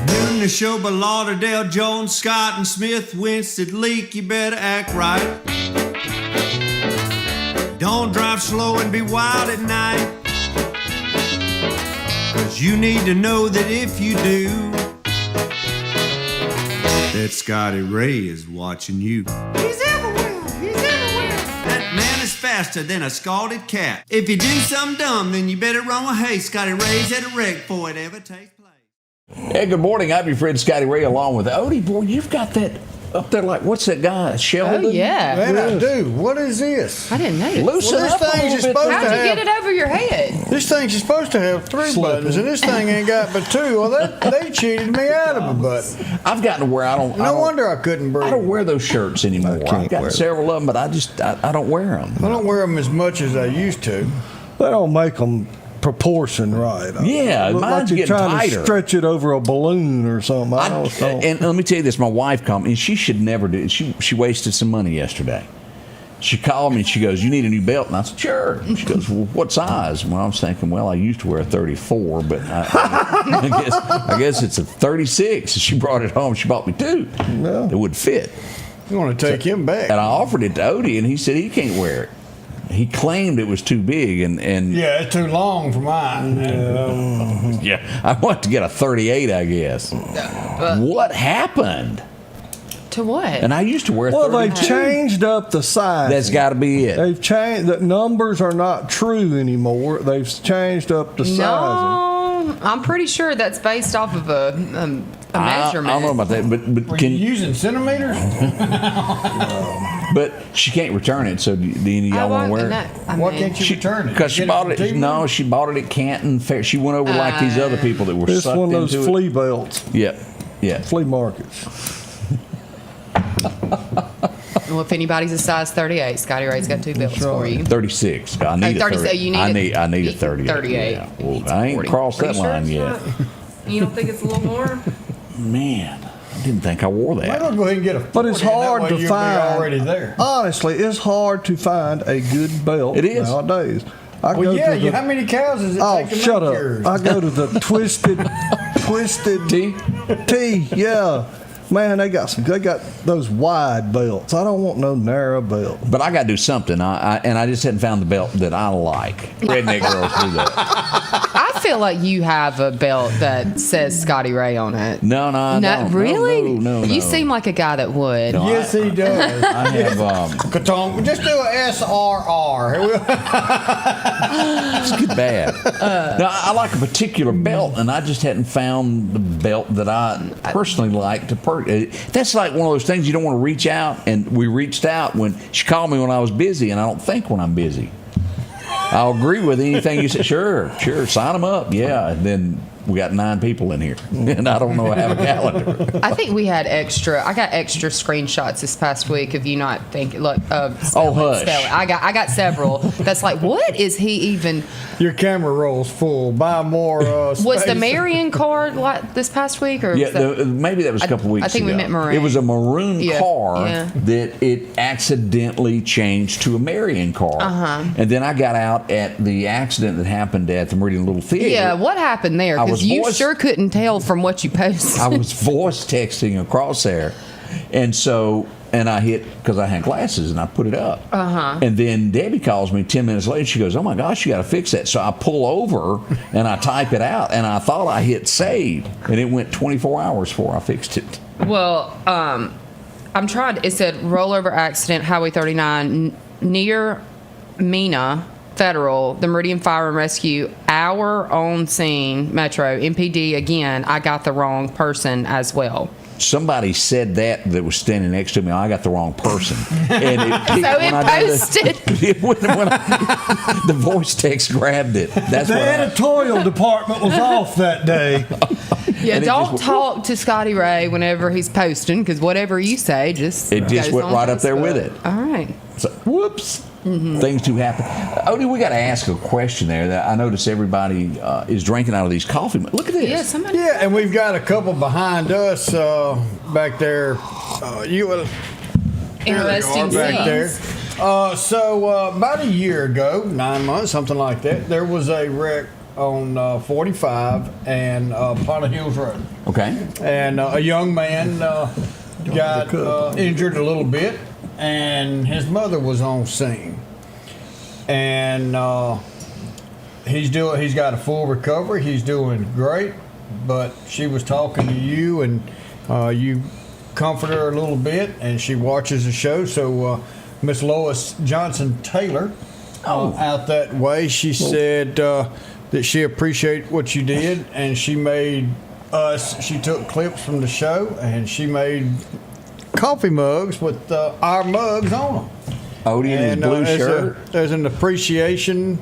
Doing the show by Lauderdale, Jones, Scott, and Smith, Winston, Leak, you better act right. Don't drive slow and be wild at night, 'cause you need to know that if you do, that Scotty Ray is watching you. He's everywhere, he's everywhere. That man is faster than a scalded cat. If you do something dumb, then you better run with haste. Scotty Ray's at a wreck before it ever takes place. Hey, good morning. I'm your friend Scotty Ray, along with Odie. Boy, you've got that up there like, what's that guy, Sheldon? Oh, yeah. Man, I do. What is this? I didn't notice. Loosen Well, this up a thing's little bit. supposed How'd to you have- get it over your head? This thing's supposed to have 3 buttons, and this thing ain't got but 2. Well, they cheated me out of a button. I've gotten to where I don't. No wonder I couldn't breathe. I don't wear those shirts anymore. I can't I've got wear several of them, but I don't wear them. I don't wear them as much as I used to. They don't make them proportion right. Yeah, Look mine's like you're getting trying tighter. to stretch it over a balloon or something. I don't know. And let me tell you this: my wife called me, and she should never do it. She wasted some money yesterday. She called me and she goes, "You need a new belt?" And I said, "Sure." And she goes, "Well, what size?" Well, I was thinking, well, I used to wear a 34, but I guess it's a 36. And she brought it home. She bought me 2. Yeah. It would fit. You want to take him back? And I offered it to Odie, and he said he can't wear it. He claimed it was too big, and Yeah, it's too long for mine. yeah, I want to get a 38, I guess. What happened? To what? And I used to wear Well, 32. they've changed up the size. That's got to be it. They've changed. The numbers are not true anymore. They've changed up the sizing. No, I'm pretty sure that's based off of a measurement. I don't know about that, but Were can you using centimeters? but she can't return it. So do any of y'all want to wear it? Why can't you return it? Because she Get bought from it. T-Mobile? No, she bought it at Canton Fair. She went over like these other people that were This sucked one of those into flea it. belts, Yeah, yeah. flea markets. Well, if anybody's a size 38, Scotty Ray's got 2 belts for you. 36. I need a 30, 30. so you need I need a 38. 38. Yeah. Well, Needs I ain't 40. crossed that Pretty sure line it's yet. You don't think it's a little more? Man, I didn't think I wore Might that. as well go ahead and get a 40. But it's and that hard way to you'll be find. already there. Honestly, it's hard to find a good belt It is. nowadays. I Well, go yeah. to the, How many cows does it oh, take to shut make up! yours? I go to the twisted T? T. Yeah, man, they got those wide belts. I don't want no narrow belt. But I got to do something. I just hadn't found the belt that I like. Redneck girls do that. I feel like you have a belt that says Scotty Ray on it. No, I don't. Really? No. You seem like a guy that would. No, Yes, he does. I have. Ka-tonk. Just do a SRR. It's good bad. Now, I like a particular belt, and I just hadn't found the belt that I personally like to purchase. That's like one of those things you don't want to reach out, and we reached out when she called me when I was busy, and I don't think when I'm busy. I'll agree with anything you said. Sure, sign them up. Yeah, and then we got 9 people in here, and I don't know I have a calendar. I think we had extra. I got extra screenshots this past week of you not thinking. Look, Hush. I got several. That's like, what is he even? Your camera rolls full. Buy more. Was the space. Meridian card like this past week, or Yeah, was that, maybe that was a couple weeks ago. I think we meant maroon. It was a maroon Yeah, car yeah. that it accidentally changed to a Meridian car. And then I got out at the accident that happened at the Meridian Little Theater. Yeah, what happened there? I was Because you voice- sure couldn't tell from what you posted. I was voice texting across there. And so, and I hit, because I had glasses, and I put it up. And then Debbie calls me 10 minutes later. She goes, "Oh my gosh, you got to fix that." So I pull over and I type it out, and I thought I hit save. And it went 24 hours before I fixed it. Well, I'm trying. It said rollover accident, Highway 39 near Mena Federal, the Meridian Fire and Rescue, hour on scene, Metro, MPD again. I got the wrong person as well. Somebody said that was standing next to me. I got the wrong person, and it posted. The voice text grabbed it. That's The what editorial department was off that day. Yeah, And it don't just- talk to Scotty Ray whenever he's posting, because whatever you say just It just goes went on right up there with Facebook. it. All right. So, whoops. Things do happen. Odie, we got to ask a question there. That I notice everybody is drinking out of these coffee. Look at this. Yeah, somebody. Yeah, and we've got a couple behind us back there. You will. Interesting back there. scenes. So about a year ago, 9 months, something like that, there was a wreck on 45 and Potter Hills Road. Okay. And a young man got injured a little bit, and his mother was on scene. And he's got a full recovery. He's doing great, but she was talking to you, and you comfort her a little bit, and she watches the show. So Miss Lois Johnson Taylor, out that way, she said that she appreciated what you did, and she took clips from the show, and she made coffee mugs with our mugs on them. Odie in his blue shirt. There's an appreciation.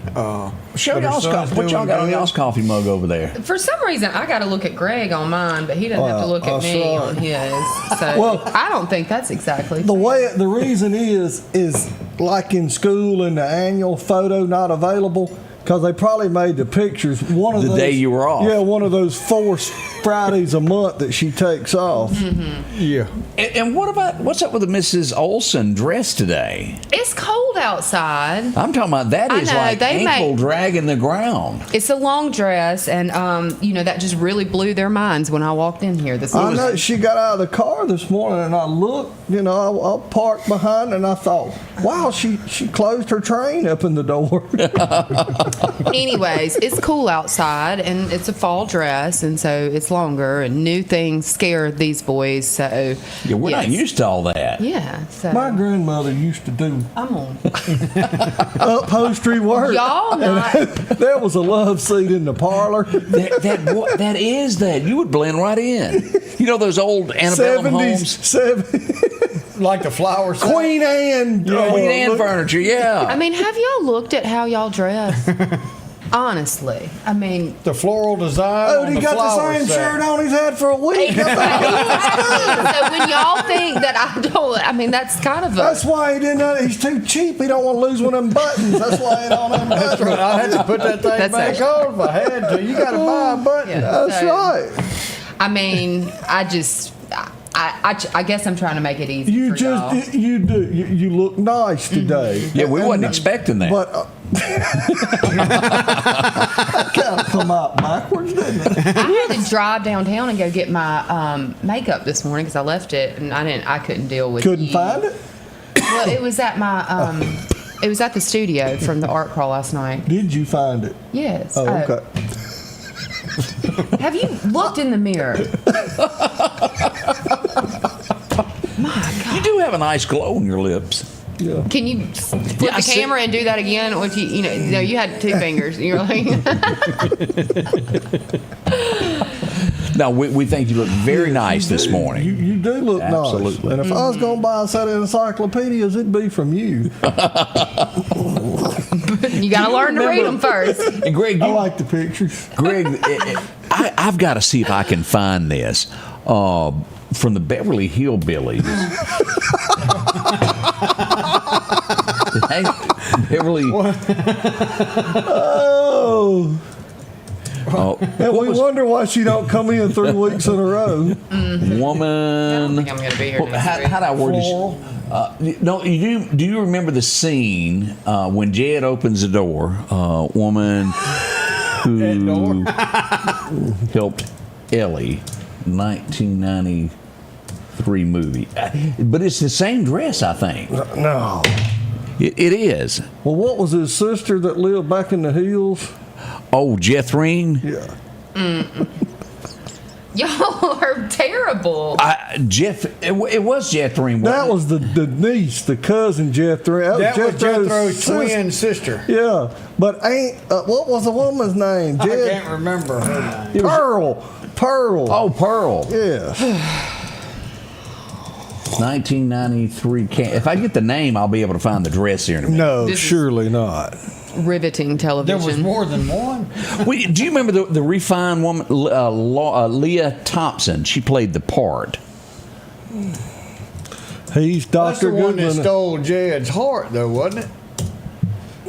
Show y'all's coffee. What y'all got on y'all's coffee mug over there? For some reason, I got to look at Greg on mine, but he doesn't have to look at me on his. So I don't think that's exactly the reason is like in school in the annual photo not available. Because they probably made the pictures the day you were off. Yeah, one of those 4 Fridays a month that she takes off. Mm-hmm. Yeah. And what's up with the Mrs. Olson dress today? It's cold outside. I'm talking about that is like ankle dragging the ground. It's a long dress, and that just really blew their minds when I walked in here this morning. I know she got out of the car this morning, and I looked. I parked behind, and I thought, wow, she closed her train up in the door. Anyways, it's cool outside, and it's a fall dress, and so it's longer, and new things scare these boys. So yeah, we're not used to all that. Yeah. So my grandmother used to do I'm on upholstery work. Y'all not. There was a love seat in the parlor. That is that. You would blend right in. You know those old antebellum homes? 70s. Like the flower set? Queen Anne. Queen Anne furniture, yeah. I mean, have y'all looked at how y'all dress? Honestly, I mean, the floral design. Oh, he got the same shirt on he's had for a week. so when y'all think that I don't, I mean, that's kind of That's why he didn't. He's too cheap. He don't want to lose one of them buttons. That's why he don't have buttons. That's right. I had to put that thing back on if I had to. You got to buy a button. Yeah, that's right. I mean, I guess I'm trying to make it easy. You for y'all. you do. You look nice today. Yeah, we wasn't expecting that. But that kind of come out backwards, didn't it? I had to drive downtown and go get my makeup this morning because I left it and I couldn't deal with. Couldn't find it. Well, it was at my it was at the studio from the art crawl last night. Did you find it? Yes. Oh, okay. Have you looked in the mirror? My God. You do have a nice glow on your lips. Yeah. Can you flip the camera and do that again? Or you had 2 fingers. You're like. No, we think you look very nice this morning. You do look Absolutely. nice. And if I was going to buy a set of encyclopedias, it'd be from you. You got to learn to read them first. And Greg, I like the pictures. Greg, I've got to see if I can find this from the Beverly Hillbillies. Hey, Beverly. And we wonder why she don't come in 3 weeks in a row. Woman. I don't think I'm going to be here. How do I word this? No, do you remember the scene when Jed opens the door? Woman who helped Ellie, 1993 movie. But it's the same dress, I think. No. It is. Well, what was his sister that lived back in the hills? Oh, Jethrine? Yeah. Y'all are terrible. It was Jethrine. That was the niece, the cousin Jethrine. That was Jethro's twin sister. Yeah, but what was the woman's name? I can't remember her name. Pearl. Oh, Pearl. Yeah. 1993. If I get the name, I'll be able to find the dress here in a minute. No, surely not. Riveting television. There was more than one. Do you remember the refined woman, Leah Thompson? She played the part. He's That's Dr. the one that Goodman. stole Jed's heart, though, wasn't it?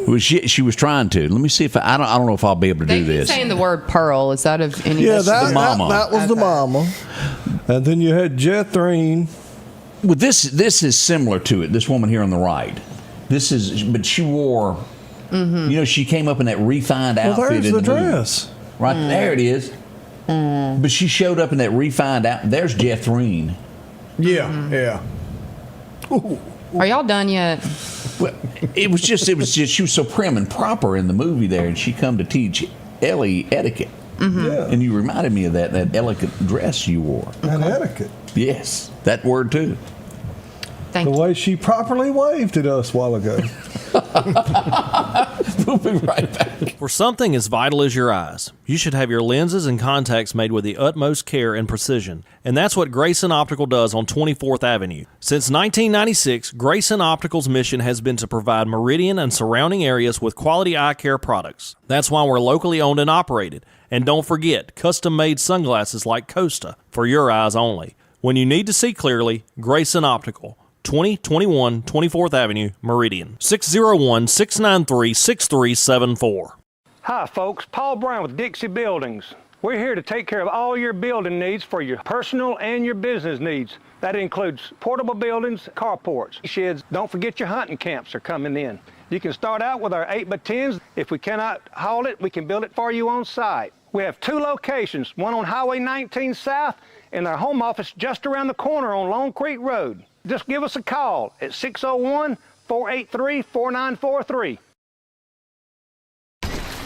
Well, she was trying to. Let me see if I don't know if I'll be able to They do keep this. saying the word pearl. Is that of any? Yeah, the mama. that was the Okay. mama. And then you had Jethrine. Well, this is similar to it. This woman here on the right. but she wore, she came up in that refined outfit. Well, there's in the movie. dress. Right there it is. But she showed up in that refined outfit. There's Jethrine. Yeah. Ooh. Are y'all done yet? Well, it was just she was so prim and proper in the movie there, and she come to teach Ellie etiquette. Yeah. And you reminded me of that elegant dress you wore. And etiquette. Yes, that word too. Thank The you. way she properly waved at us a while ago. We'll be right back. For something as vital as your eyes, you should have your lenses and contacts made with the utmost care and precision. And that's what Grayson Optical does on 24th Avenue. Since 1996, Grayson Optical's mission has been to provide Meridian and surrounding areas with quality eye care products. That's why we're locally owned and operated. And don't forget, custom-made sunglasses like Costa for your eyes only. When you need to see clearly, Grayson Optical. 2021 24th Avenue, Meridian. 601-693-6374. Hi, folks. Paul Brown with Dixie Buildings. We're here to take care of all your building needs for your personal and your business needs. That includes portable buildings, carports, sheds. Don't forget your hunting camps are coming in. You can start out with our 8x10s. If we cannot haul it, we can build it for you on site. We have 2 locations, one on Highway 19 South and our home office just around the corner on Long Creek Road. Just give us a call at 601-483-4943.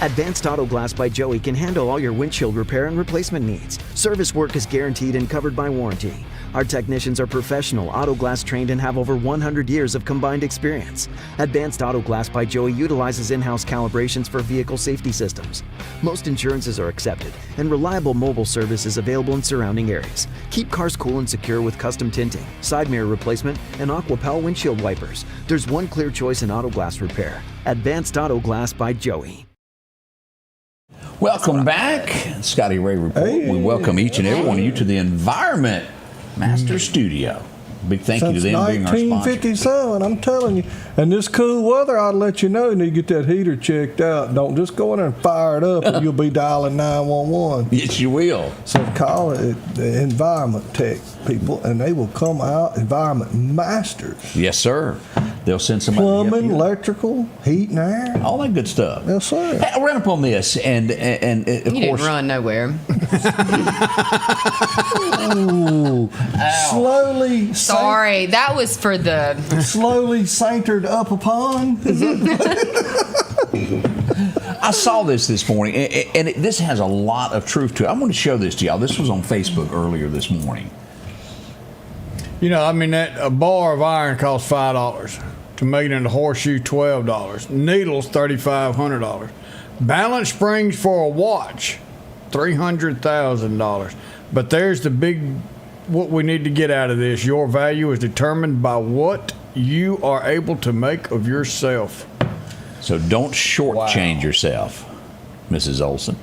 Advanced Auto Glass by Joey can handle all your windshield repair and replacement needs. Service work is guaranteed and covered by warranty. Our technicians are professional, auto glass trained, and have over 100 years of combined experience. Advanced Auto Glass by Joey utilizes in-house calibrations for vehicle safety systems. Most insurances are accepted, and reliable mobile service is available in surrounding areas. Keep cars cool and secure with custom tinting, side mirror replacement, and AquaPel windshield wipers. There's one clear choice in auto glass repair. Advanced Auto Glass by Joey. Welcome back, Scotty Ray Report. Hey. We welcome each and every one of you to the Environment Master Studio. Big thank you to Since them being our sponsor. 1957, I'm telling you. And this cool weather, I'd let you know you need to get that heater checked out. Don't just go in there and fire it up, or you'll be dialing 911. Yes, you will. So call it the Environment Tech people, and they will come out, Environment Masters. Yes, sir. They'll send somebody to help Plumbing, you. electrical, heat and air. All that good stuff. Yes, sir. Hey, I ran up on this, and of You course, didn't run nowhere. Ooh. Slowly, Sorry, that was for the. slowly centered up upon. I saw this morning, and this has a lot of truth to it. I want to show this to y'all. This was on Facebook earlier this morning. You know, I mean, a bar of iron costs $5. To make it into horseshoe, $12. Needles, $3,500. Balance springs for a watch, $300,000. But there's the big, what we need to get out of this. Your value is determined by what you are able to make of yourself. So don't shortchange yourself, Mrs. Olson.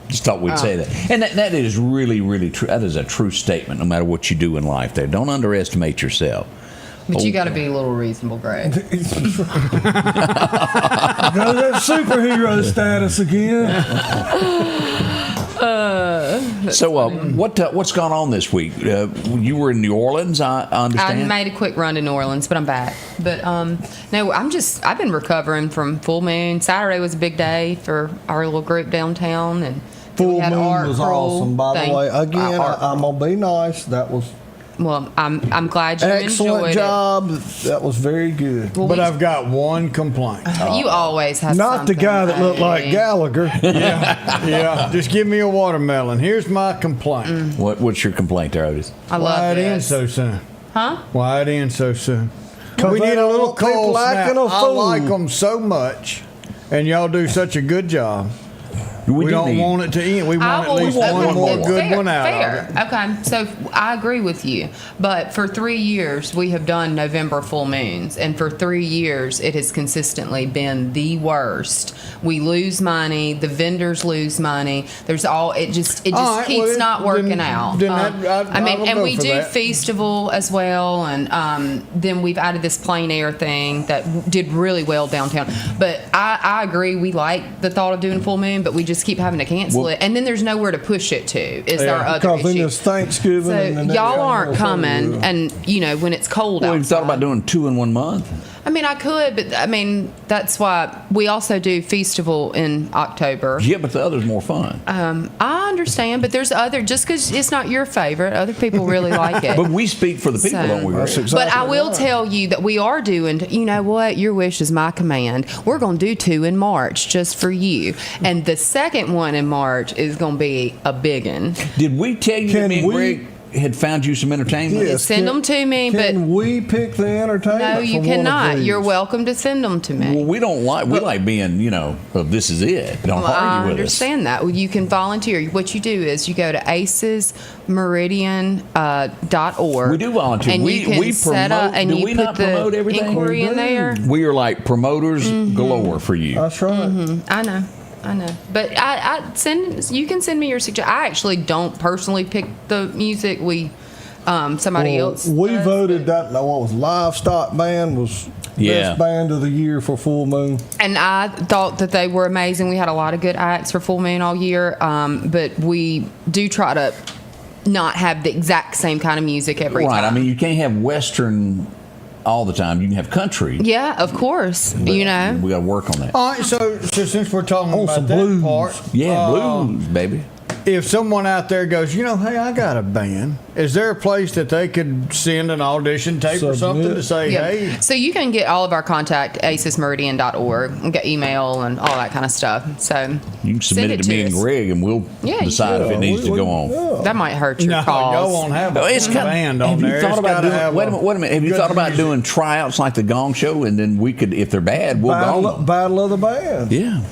Just thought we'd say that. And that is really, really true. That is a true statement, no matter what you do in life there. Don't underestimate yourself. But you got to be a little reasonable, Greg. Got that superhero status again. So what's gone on this week? You were in New Orleans, I understand? I made a quick run to New Orleans, but I'm back. But no, I've been recovering from full moon. Saturday was a big day for our little group downtown, and Full we had moon art was crawl awesome, by the thing. way. Again, Art I'm gonna be nice. That was Well, I'm glad you excellent enjoyed job. That was very good. Well, But I've got one complaint. You always have Not the something, guy that looked like buddy. Gallagher. Yeah, just give me a watermelon. Here's my complaint. What's your complaint there, Otis? I Why love it in this. so soon? Huh? Why it in so soon? 'Cause We they need a don't little want people cold acting snap. a I fool. like them so much, and y'all do such a good job. We do don't need- want it to end. We want at least want one one more more. good one out Fair. of it. Okay, so I agree with you. But for 3 years, we have done November full moons, and for 3 years, it has consistently been the worst. We lose money. The vendors lose money. It just All right, keeps well, not working then- out. then I mean, will and go we for do that. Festival as well, and then we've added this plein air thing that did really well downtown. But I agree, we like the thought of doing full moon, but we just keep having to cancel it, and then there's nowhere to push it to. Is our other Because then issue? there's Thanksgiving. So and then y'all aren't everything coming, else. and when it's cold Well, outside. you thought about doing 2 in 1 month? I mean, I could, but I mean, that's why we also do Feastival in October. Yeah, but the other's more fun. I understand, but there's other, just because it's not your favorite, other people really like it. But we speak for the people, So- don't we? That's Rick? exactly But I will right. tell you that we are doing, you know what? Your wish is my command. We're going to do 2 in March just for you. And the second one in March is going to be a big one. Did we tell you that Can me and we- Greg had found you some entertainment? Yes, Send them to me, but Can we pick the entertainment? no, you from one of cannot. these? You're welcome to send them to me. Well, we like being, this is it. Don't Well, I argue with us. understand that. Well, you can volunteer. What you do is you go to acesmeridian.org. We do volunteer. And you can set up and do you we put not the promote everything? inquiry in there. We are like promoters galore for you. That's right. I know. But you can send me your suggestion. I actually don't personally pick the music. Somebody Well, else. We does, voted but- that what was Livestock Band was Yeah. best band of the year for Full Moon. And I thought that they were amazing. We had a lot of good acts for Full Moon all year, but we do try to not have the exact same kind of music every Right. time. I mean, you can't have Western all the time. You can have country. Yeah, of course. but You know. we got to work on that. All right, so since we're talking Oh, about some that blues. part, Yeah, blues, baby. if someone out there goes, hey, I got a band, is there a place that they could send an audition tape or something to say, Yeah. hey? So you can get all of our contact at acesmeridian.org and get email and all that kind of stuff. So You can submit send it to me and us. Greg, and we'll Yeah, you decide if it needs to go on. Yeah. That might hurt your No, cause. y'all won't have No, a it's kind band of, on have there. you thought It's about gotta doing? have Wait a minute. Have you good thought about music. doing tryouts like the Gong Show, and then we could, if they're bad, we'll go. Battle of the Bands. Yeah.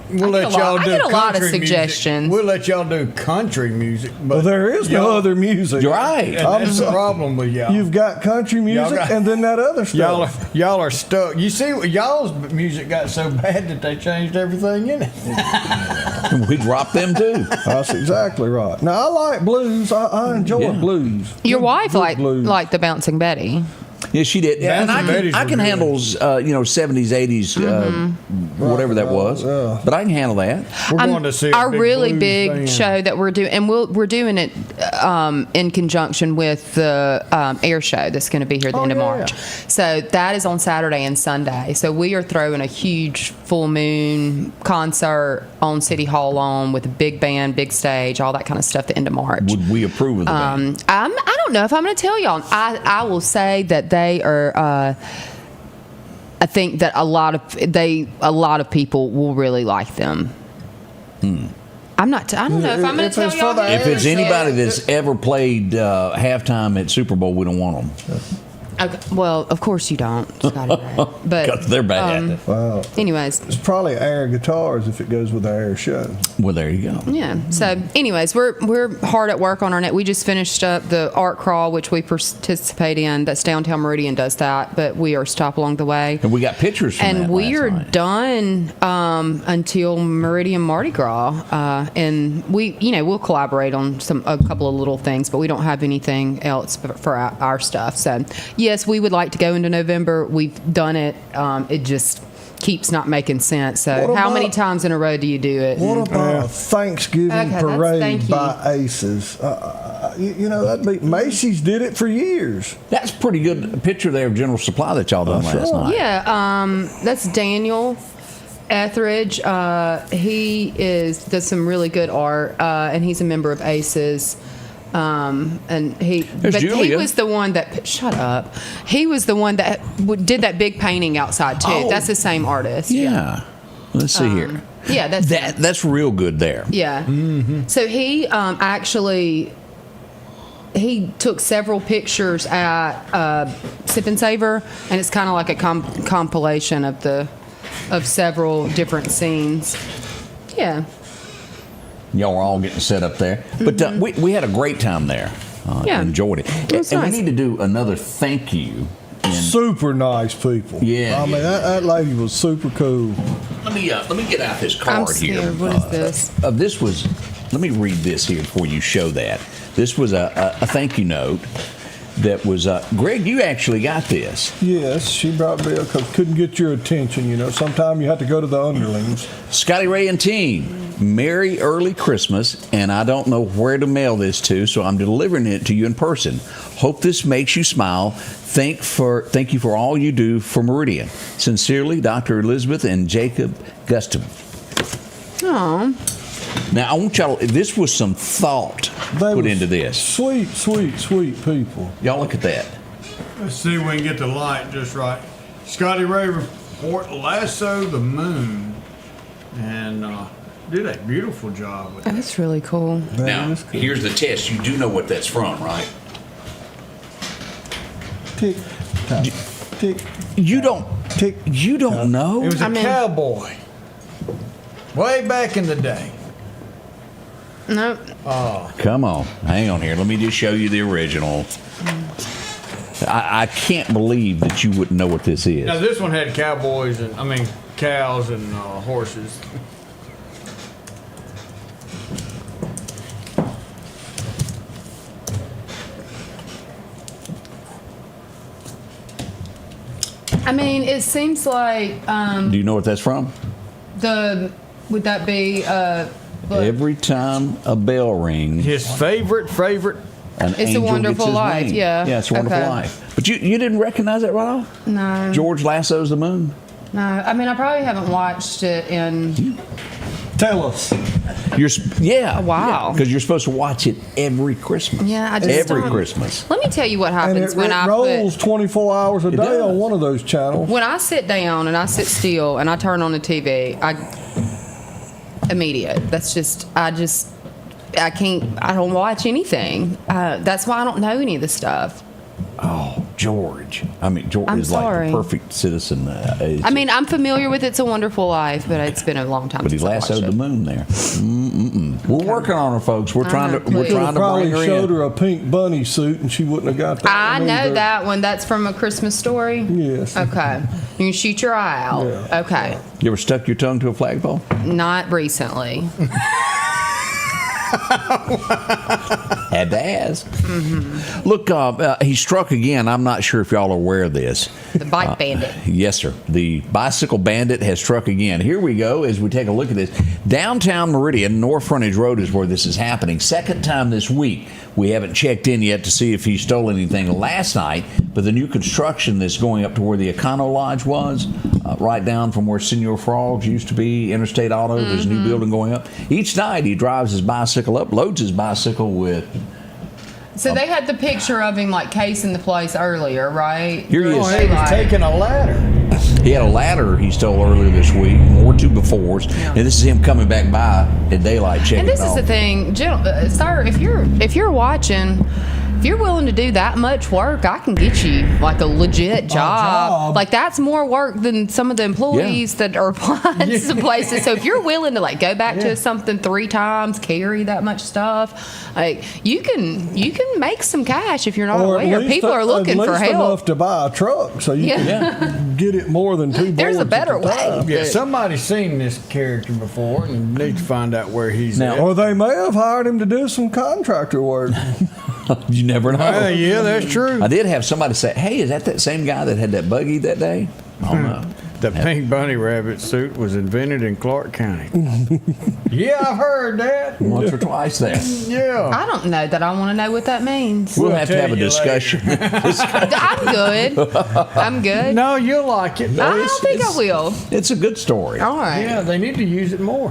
We'll I let get a y'all lot- I do get a lot of country music. suggestions. We'll let y'all do country music, but Well, there is no y'all- other music. You're right. And that's the problem with y'all. You've got country music got- and then that other Y'all stuff. are stuck. You see, y'all's music got so bad that they changed everything in it. We dropped them too. That's exactly right. Now I like blues. I enjoy Yeah. blues. Your Good- wife good like blues. the Bouncing Betty. Yeah, she did. Yeah, and Bouncing Betty's I were can good. handle 70s, 80s, whatever that was. Yeah. But I can handle that. We're going to see a Our big really blues big band. show that we're doing, and we're doing it in conjunction with the air show that's going to be here at the end of yeah. March. So that is on Saturday and Sunday. So we are throwing a huge full moon concert on City Hall lawn with a big band, big stage, all that kind of stuff. At the end of March. Would we approve of the band? I don't know if I'm going to tell y'all. I will say that they are. I think that a lot of people will really like them. I'm not. I don't know if I'm going If to tell it's y'all. for the who If it's it anybody is. that's ever played halftime at Super Bowl, we don't want them. Okay, well, of course you don't, Scotty Ray. But 'Cause they're bad. Wow. anyways, It's probably air guitars if it goes with the air show. Well, there you go. yeah. So, anyways, we're hard at work on our net. We just finished up the art crawl, which we participate in. That's Downtown Meridian does that, but we are stop along the way. And we got pictures from And that we last are night. done until Meridian Mardi Gras, and we'll collaborate on a couple of little things, but we don't have anything else for our stuff. So yes, we would like to go into November. We've done it. It just keeps not making sense. So What how about- many times in a row do you do it? What about a Thanksgiving Okay, thank parade you. by Aces? That'd be Macy's did it for years. That's a pretty good picture there of General Supply that y'all done last night. Yeah, that's Daniel Etheridge. He does some really good art, and he's a member of ACES. And he Julia. was the one that shut up. He was the one that did that big painting outside too. Oh. That's the same artist. Yeah. Let's see here. Yeah, that's That's real good there. yeah. So he actually he took several pictures at Sip and Savor, and it's kind of like a compilation of several different scenes. Yeah. Y'all were all getting set up there. But we had a great time there. Yeah. Enjoyed it. It was and nice. we need to do another thank you. And Super nice people. Yeah, I mean, yeah. that lady was super cool. let me get out this card I'm scared. here. What is this? This was. Let me read this here before you show that. This was a thank you note, that was Greg. You actually got this. Yes, she brought Bill because couldn't get your attention. You know, sometimes you have to go to the underlings. Scotty Ray and team, Merry early Christmas, and I don't know where to mail this to, so I'm delivering it to you in person. Hope this makes you smile. Thank you for all you do for Meridian. Sincerely, Dr. Elizabeth and Jacob Gustum. Oh. Now, I want y'all, this was some thought put into this. Sweet, sweet, sweet people. Y'all look at that. Let's see if we can get the light just right. Scotty Ray Report lassoed the moon and did a beautiful job with it. That's really cool. Now, here's the test. You do know what that's from, right? Tick, tock, tick. You don't. Tick. You don't know. It was a cowboy. Way back in the day. Nope. Oh. Come on. Hang on here. Let me just show you the original. I can't believe that you wouldn't know what this is. Now this one had cows and horses. I mean, it seems like Do you know what that's from? would that be Every time a bell rings, His favorite. an It's a angel Wonderful gets his Life, name. yeah. Yeah, It's a Wonderful Okay. Life. But you didn't recognize that right off? No. George Lasso's the Moon? No. I mean, I probably haven't watched it in Tell us. Yeah. a while. Because you're supposed to watch it every Christmas. Yeah, I just Every don't- Christmas. Let me tell you what And happens it when I rolls 24 hours a day does. on one of those channels. when I sit down and I sit still and I turn on the TV, immediate. That's just I can't. I don't watch anything. That's why I don't know any of the stuff. Oh, George. I mean, George I'm is like sorry. the perfect citizen. I mean, I'm familiar with It's a Wonderful Life, but it's been a long time But he since I watched lassoed it. the moon there. We're working on her, folks. We're trying to please. bring Probably her showed in. her a pink bunny suit, and she wouldn't have got that. I one know either. that one. That's from A Christmas Story? Yes. Okay. You can shoot your eye out. Yeah. Okay. You ever stuck your tongue to a flagpole? Not recently. Had to ask. Mm-hmm. Look, he struck again. I'm not sure if y'all are aware of this. The Bike Bandit. Yes, sir. The Bicycle Bandit has struck again. Here we go as we take a look at this. Downtown Meridian, North Frontage Road is where this is happening. Second time this week. We haven't checked in yet to see if he stole anything last night, but the new construction that's going up to where the Econo Lodge was, right down from where Senor Frogs used to be, Interstate Auto, there's a new building going up. Each night he drives his bicycle up, loads his bicycle with... So they had the picture of him like casing the place earlier, right? Here he is. He was taking a ladder. He had a ladder he stole earlier this week, more two befores, and this is him coming back by at daylight checking And this it is off. the thing, sir. If you're watching, if you're willing to do that much work, I can get you like a legit job. Like that's more work than some of the employees that are applying to some places. So if you're willing to like go back to something 3 times, carry that much stuff, like you can make some cash if you're not Or at aware. least People are looking at for least help. enough to buy a truck, so you can get it more than 2 boards. There's a better at a time. way. Yeah, somebody's seen this character before and need to find out where he's at. Or they may have hired him to do some contractor work. You never know. Yeah, that's true. I did have somebody say, "Hey, is that same guy that had that buggy that day?" I don't know. The pink bunny rabbit suit was invented in Clark County. Yeah, I've heard that. Once or twice there. Yeah. I don't know that I want to know what that means. We'll have to have a tell you discussion. I'm good. I'm good. No, you'll like it. I don't think I will. It's a good story. All right. Yeah, they need to use it more.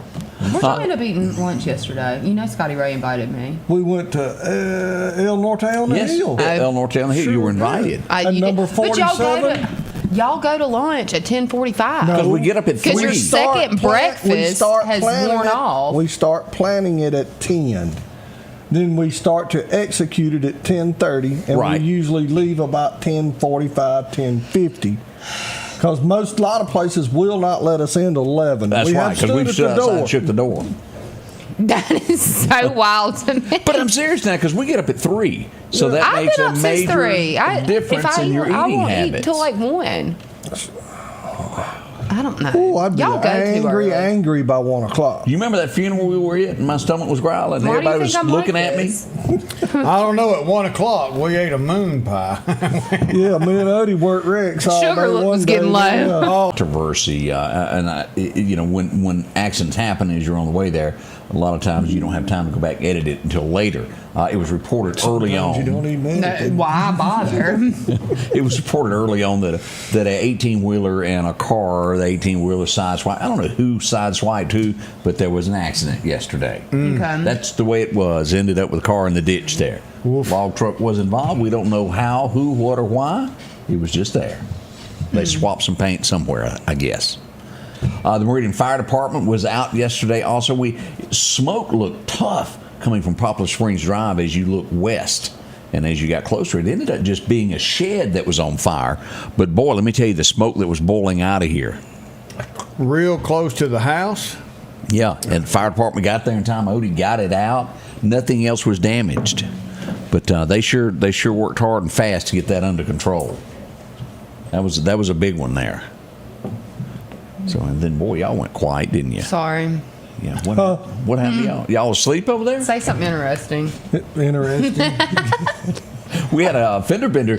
Where'd you end up eating lunch yesterday? You know Scotty Ray invited me. We went to El Norte on the Yes, Hill. El Norte on the Hill. You were invited. And You did- number But y'all 47? go to lunch at 10:45. Because we get up at 3. Because your second breakfast has worn off. We start planning it at 10. Then we start to execute it at 10:30, and Right. we usually leave about 10:45, 10:50. Because a lot of places will not let us in till 11. That's we right, have because we've stood stood at the outside door. and shook the door. That is so wild to me. But I'm serious now, because we get up at 3. So that I've makes been a up since major 3. difference in your I eating won't habits. eat till like 1. I don't know. Oh, I'd be Y'all go too early. angry by 1 o'clock. You remember that funeral we were at and my stomach was growling and Why do you everybody think was I'm looking like at this? me? I don't know. At 1 o'clock, we ate a moon pie. Yeah, me and Odie worked Rex all Sugar day was one getting day. low. Yeah. Controversy, when accidents happen as you're on the way there, a lot of times you don't have time to go back and edit it until later. It was reported early on. You don't even edit it. Why bother? It was reported early on that a 18-wheeler and a car, the 18-wheeler sideswiped. I don't know who sideswiped who, but there was an accident yesterday. Okay. That's the way it was. Ended up with a car in the ditch there. Log truck was involved. We don't know how, who, what, or why. He was just there. They swapped some paint somewhere, I guess. The Meridian Fire Department was out yesterday. Also, smoke looked tough coming from Poplar Springs Drive as you look west. And as you got closer, it ended up just being a shed that was on fire. But boy, let me tell you, the smoke that was boiling out of here. Real close to the house. Yeah, and the fire department got there in time. Odie got it out. Nothing else was damaged. But they sure worked hard and fast to get that under control. That was a big one there. So, and then, boy, y'all went quiet, didn't you? Sorry. Yeah. What happened to y'all? Y'all asleep over there? Say something interesting. Interesting. We had a fender bender,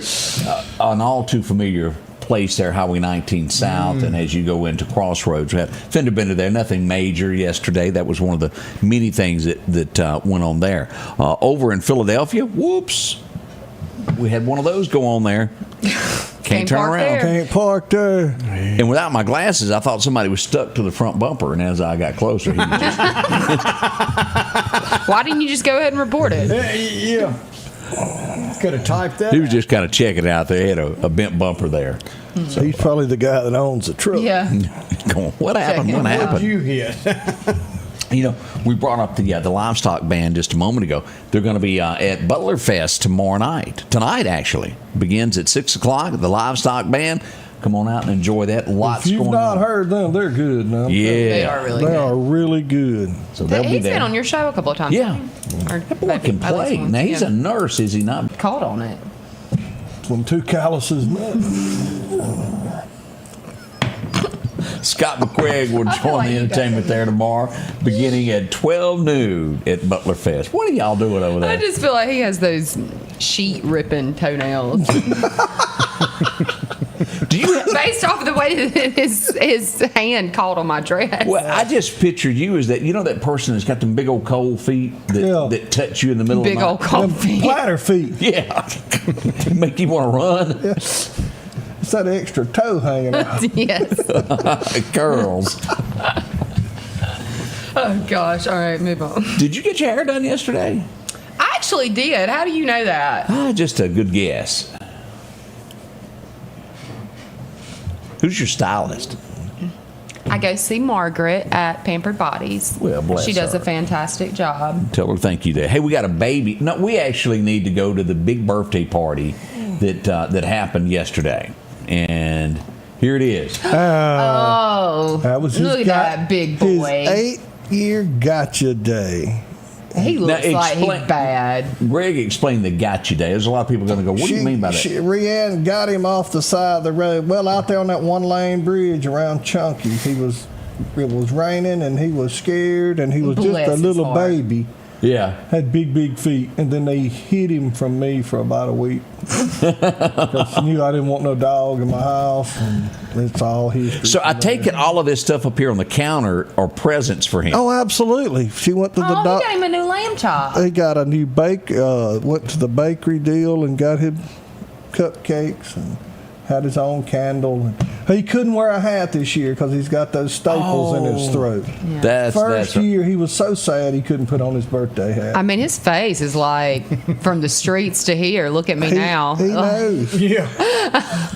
an all too familiar place there, Highway 19 South, and as you go into Crossroads, we had fender bender there. Nothing major yesterday. That was one of the many things that went on there. Over in Philadelphia, whoops, we had one of those go on there. Can't turn park around. there. Can't park there. And without my glasses, I thought somebody was stuck to the front bumper. And as I got closer, he was just Why didn't you just go ahead and report it? Yeah. Could have typed that. he was just kind of checking it out there. He had a bent bumper there. So he's probably the guy that owns the truck. Yeah. Going, what happened? Checking What it out. happened? You hit. You know, we brought up the livestock band just a moment ago. They're going to be at Butler Fest tomorrow night. Tonight, actually. Begins at 6 o'clock. The livestock band. Come on out and enjoy that. Lots If you've going not on. heard them, they're good now. Yeah. They are really They good. are really good. So they'll be He's there. been on your show a couple of times. Yeah. Or That boy maybe can at least play. once. Now, he's Yeah. a nurse, is he not? Caught on it. From two calluses. Scott McQuaig will I feel join like the you entertainment there tomorrow, beginning at 12 noon at Butler Fest. What are y'all doing over there? I just feel like he has those sheet ripping toenails. Do you? Based off of the way that his hand caught on my dress. Well, I just picture you as that. You know that person that's got them big old cold feet that touch you in the middle Big of the old night. cold feet. Platter feet. Yeah, make you want to run. It's that extra toe hanging out. Yes. Girls, Oh gosh. All right, move on. did you get your hair done yesterday? I actually did. How do you know that? Just a good guess. Who's your stylist? I go see Margaret at Pampered Bodies. Well, bless She does her. a fantastic job. Tell her thank you there. Hey, we got a baby. No, we actually need to go to the big birthday party that happened yesterday, and here it is. Oh, That was his look at that big boy. His 8-year gotcha day. He looks like he's bad. Greg explained the gotcha day. There's a lot of people going to go, what do you mean by that? Rianne got him off the side of the road. Well, out there on that one-lane bridge around Chunky, it was raining and he was scared and he was Bless just a his little heart. baby. Yeah. Had big feet, and then they hid him from me for about a week. Because she knew I didn't want no dog in my house, and it's all history. So I take it all of this stuff up here on the counter are presents for him. Oh, absolutely. She went to the Oh, he doc. got him a new lamb chop. He got a new went to the bakery deal and got him cupcakes and had his own candle. He couldn't wear a hat this year because he's got those staples in his throat. That's First right. year, he was so sad he couldn't put on his birthday hat. I mean, his face is like from the streets to here. Look at me now. He knows. Yeah.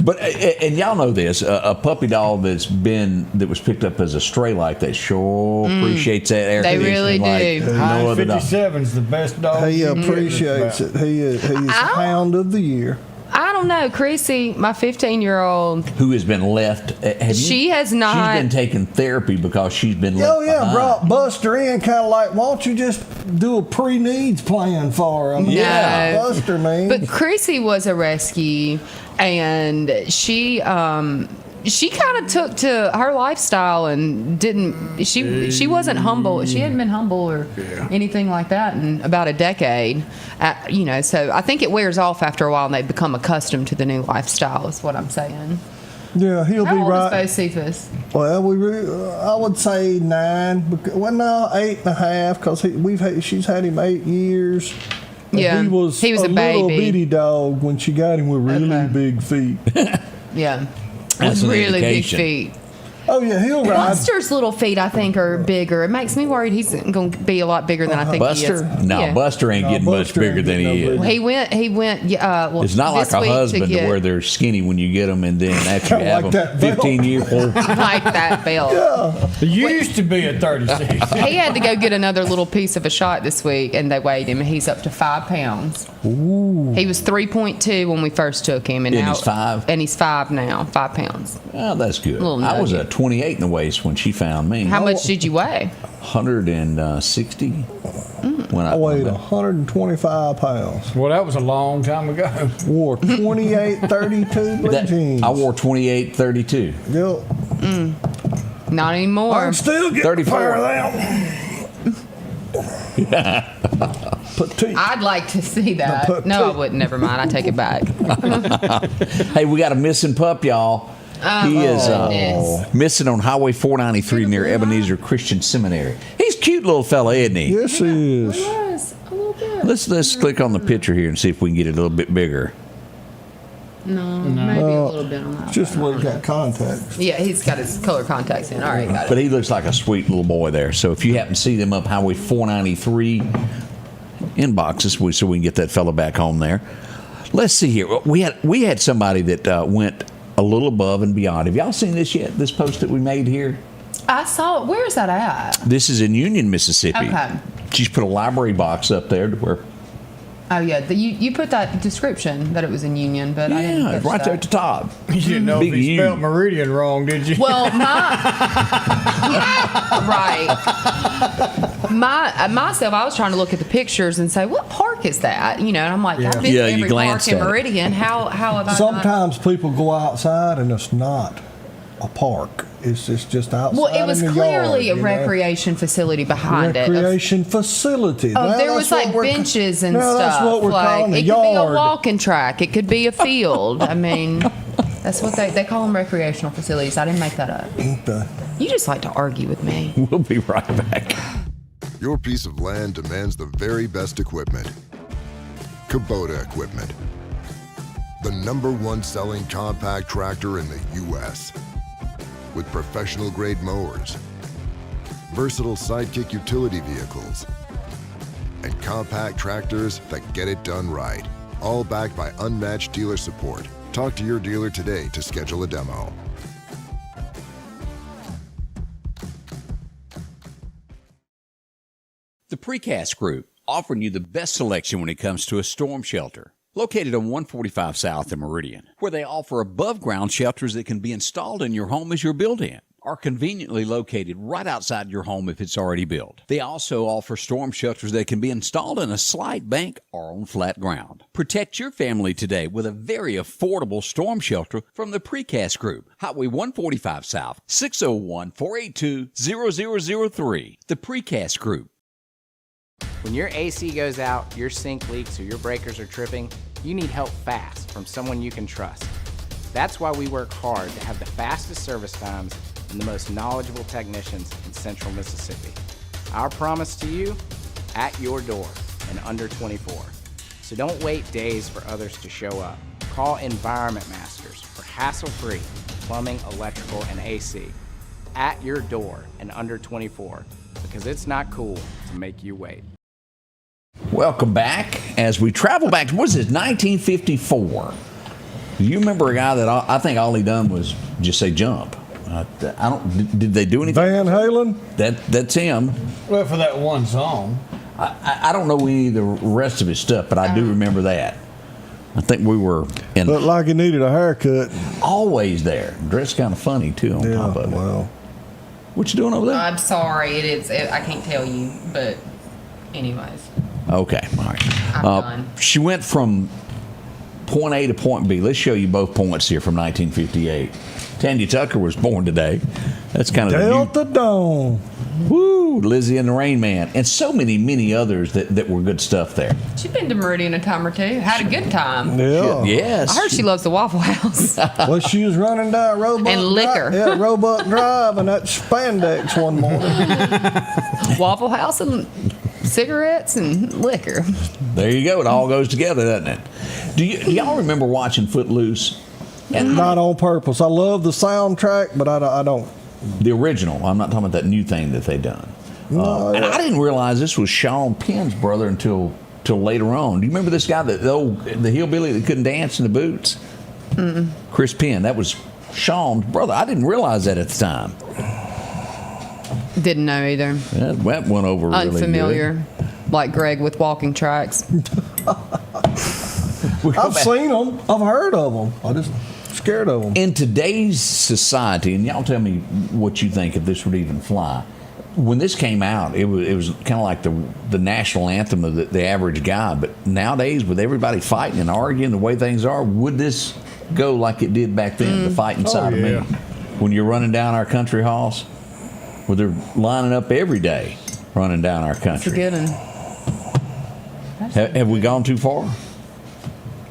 But and y'all know this, a puppy dog that was picked up as a stray like that sure appreciates that air They conditioning really do. like High no other dog. 57's the best dog. He you can get appreciates just it. He's Hound of the Year. I don't know. Chrissy, my 15-year-old, Who has been left? She has not- She's been taking therapy because she's been left. Oh, yeah, behind. brought Buster in kind of like, why don't you just do a pre-needs plan for him? Yeah. No. Buster means. But Chrissy was a rescue, and she she kind of took to her lifestyle and didn't. She wasn't humble. She hadn't been humble or anything like that in about a decade. So I think it wears off after a while, and they become accustomed to the new lifestyle. Is what I'm saying. Yeah, he'll How be old right. is Bo Cephas? Well, I would say 9. Well, no, 8.5, because she's had him 8 years. Yeah, he was a little baby. bitty dog when she got him with really big feet. Yeah, That's with an really big indication. feet. Oh yeah, he'll ride. Buster's little feet, I think, are bigger. It makes me worried he's going to be a lot bigger than I think he is. Buster? No, Yeah. Buster ain't getting much Buster bigger ain't than getting he no is. bigger. He went. Well, It's not like this a week to husband to get- where they're skinny when you get them, and then after you have Like them that belt. 15 years old. like that belt. It used to be a 36. He had to go get another little piece of a shot this week, and they weighed him, and he's up to 5 pounds. Ooh. He was 3.2 when we first took him, and And now he's 5? And he's 5 now, 5 pounds. Oh, that's good. Little I was nugget. at 28 in the waist when she found me. How much did you weigh? 160. When I weighed 125 pounds. Well, that was a long time ago. Wore 28.32 blue jeans. I wore 28.32. Yep. Not anymore. I'm still getting 34. a pair of them. Petite. I'd like to see that. The No, I petite. wouldn't. Never mind. I take it back. Hey, we got a missing pup, y'all. He is goodness. missing on Highway 493 near Ebenezer Christian Seminary. He's a cute little fella, isn't he? Yes, he is. Yes, a little bit. Let's click on the picture here and see if we can get it a little bit bigger. No, maybe a little bit on that. Just when he got contacts. Yeah, he's got his color contacts in. All right, got But it. he looks like a sweet little boy there. So if you happen to see them up Highway 493, inbox us so we can get that fella back home there. Let's see here. We had somebody that went a little above and beyond. Have y'all seen this yet? This post that we made here? I saw it. Where is that at? This is in Union, Mississippi. Okay. She's put a library box up there to where, Oh, yeah. You put that description that it was in Union, but I didn't yeah, catch right that. there at the top. You didn't know Big if he U. spelled Meridian wrong, did you? Well, myself, I was trying to look at the pictures and say, what park is that? And I'm like, I've been Yeah, to you every glanced park in at it. Meridian. How have I not? Sometimes people go outside and it's not a park. It's just outside. Well, it was in the clearly yard, a recreation facility behind it. recreation facility. Oh, Now, there that's was what like we're- benches and now, stuff. That's what we're like calling a it could be a yard. walking track. It could be a field. I mean, that's what they call them, recreational facilities. I didn't make that up. Okay. You just like to argue with me. We'll be right back. Your piece of land demands the very best equipment. Kubota equipment. The #1 selling compact tractor in the U.S. With professional-grade mowers, versatile sidekick utility vehicles, and compact tractors that get it done right. All backed by unmatched dealer support. Talk to your dealer today to schedule a demo. The Precast Group, offering you the best selection when it comes to a storm shelter. Located on 145 South in Meridian, where they offer above-ground shelters that can be installed in your home as you're built in, are conveniently located right outside your home if it's already built. They also offer storm shelters that can be installed in a slight bank or on flat ground. Protect your family today with a very affordable storm shelter from the Precast Group. Highway 145 South, 601-482-0003. The Precast Group. When your AC goes out, your sink leaks, or your breakers are tripping, you need help fast from someone you can trust. That's why we work hard to have the fastest service times and the most knowledgeable technicians in Central Mississippi. Our promise to you, at your door in under 24. So don't wait days for others to show up. Call Environment Masters for hassle-free plumbing, electrical, and AC. At your door in under 24, because it's not cool to make you wait. Welcome back as we travel back to, what is this, 1954. Do you remember a guy that I think all he done was just say jump? Did they do anything? Van Halen? That's him. Well, for that one song. I don't know any of the rest of his stuff, but I do remember that. I think we were in Looked like he needed a haircut. always there. Dressed kind of funny, too, on top of it. Well. What you doing over there? I'm sorry. I can't tell you, but anyways. Okay, all right. I'm done. She went from point A to point B. Let's show you both points here from 1958. Tanya Tucker was born today. That's kind of Delta Dawn. Woo! Lizzie and the Rain Man, and so many others that were good stuff there. She's been to Meridian a time or two. Had a good time. Yeah. Yes. I heard she loves the Waffle House. Well, she was running down Roebuck And liquor. Roebuck Drive and that spandex one morning. Waffle House and cigarettes and liquor. There you go. It all goes together, doesn't it? Do y'all remember watching Footloose? And not on purpose. I love the soundtrack, but I don't. The original. I'm not talking about that new thing that they done. No, and I didn't realize this was Sean Penn's brother until later on. Do you remember this guy, the hillbilly that couldn't dance in the boots? Mm-mm. Chris Penn. That was Sean's brother. I didn't realize that at the time. Didn't know either. That went over really good. Unfamiliar. Like Greg with walking tracks. I've seen them. I've heard of them. I just scared of them. In today's society, and y'all tell me what you think if this would even fly. When this came out, it was kind of like the national anthem of the average guy. But nowadays, with everybody fighting and arguing the way things are, would this go like it did back then, the fighting side of me? When you're running down our country halls, where they're lining up every day, running down our country. Forgetting. Have we gone too far?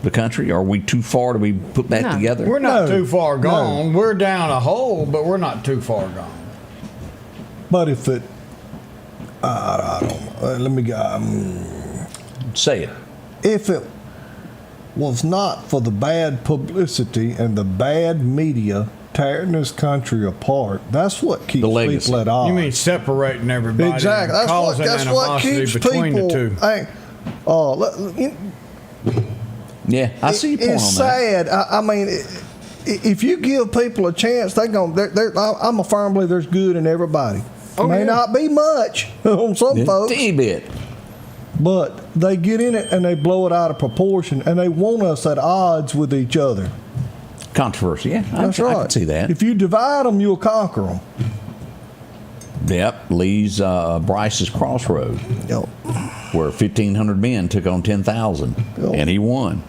The country? Are we too far to be put back together? We're not too far gone. No. We're down a hole, but we're not too far gone. But if it, I don't know. Let me go. Say it. If it was not for the bad publicity and the bad media tearing this country apart, that's what keeps people at odds. You mean separating everybody? Exactly. That's what keeps between people. The two. Yeah, I see your point on that. It's sad. I mean, if you give people a chance, I'm a firm believer there's good in everybody. May not be much on some folks. A bit. But they get in it and they blow it out of proportion, and they want us at odds with each other. Controversy, yeah. That's right. I can see that. If you divide them, you'll conquer them. Yep, Lee's Bryce's Crossroad, where 1,500 men took on 10,000, and he won.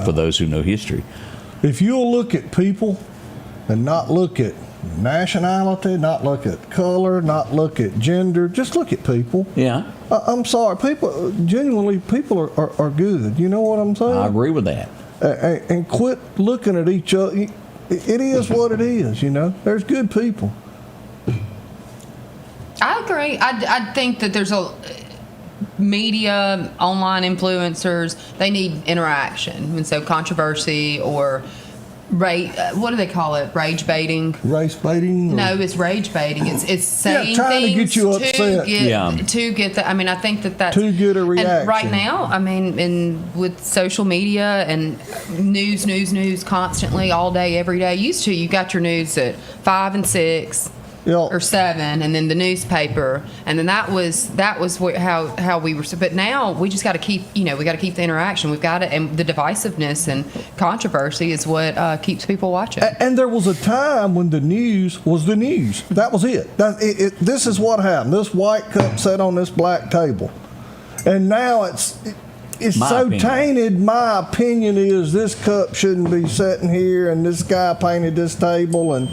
For those who know history, if you'll look at people and not look at nationality, not look at color, not look at gender, just look at people. Yeah, I'm sorry, people genuinely are good. You know what I'm saying? I agree with that. And quit looking at each other. It is what it is. You know, there's good people. I agree. I think that there's a media, online influencers, they need interaction. And so controversy or what do they call it? Rage baiting? Race baiting? No, it's rage baiting. It's saying trying things to get you upset. To get that. I mean, I think that's too good a reaction. And right now, I mean, with social media and news constantly, all day, every day. Used to, you got your news at 5 and 6. Or 7, and then the newspaper, and then that was how we were. But now we just got to keep, we got to keep the interaction. We've got to, and the divisiveness and controversy is what keeps people watching. And there was a time when the news was the news. That was it. This is what happened. This white cup sat on this black table, and now it's so tainted. My opinion is this cup shouldn't be sitting here, and this guy painted this table, and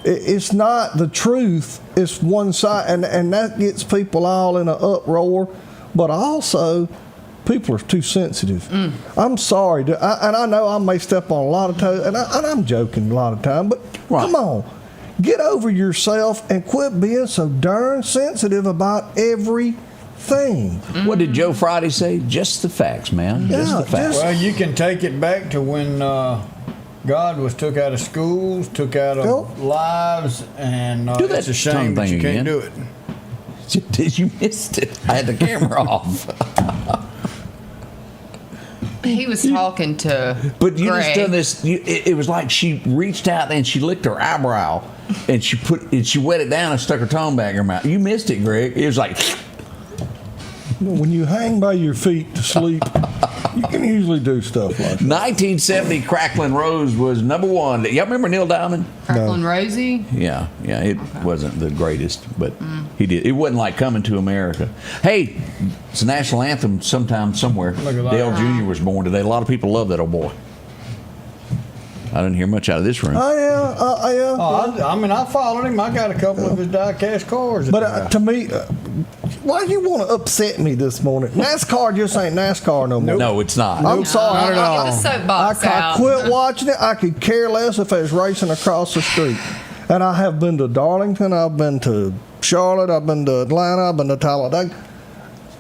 it's not the truth. It's one side, and that gets people all in an uproar. But also, people are too sensitive. I'm sorry, and I know I may step on a lot of toes, and I'm joking a lot of time. But come on, get over yourself and quit being so darn sensitive about everything. What did Joe Friday say? Just the facts, man. Just the facts. Well, you can take it back to when God was took out of schools, took out of lives, and it's a shame that you can't do it. You missed it. I had the camera off. He was talking to But you Greg. just done this. It was like she reached out and she licked her eyebrow, and she wet it down and stuck her tongue back in her mouth. You missed it, Greg. It was like... When you hang by your feet to sleep, you can usually do stuff like that. 1970 Cracklin' Rose was number 1. Y'all remember Neil Diamond? Cracklin' Rosie? Yeah. It wasn't the greatest, but he did. It wasn't like Coming to America. Hey, it's a national anthem sometime somewhere. Dale Jr. was born today. A lot of people love that old boy. I didn't hear much out of this room. Oh yeah. Oh, I mean, I followed him. I got a couple of his die-cast cars. But to me, why do you want to upset me this morning? NASCAR just ain't NASCAR no more. No, it's not. I'm sorry. Get the soapbox I out. quit watching it. I could care less if I was racing across the street. And I have been to Darlington. I've been to Charlotte. I've been to Atlanta. I've been to Talladega.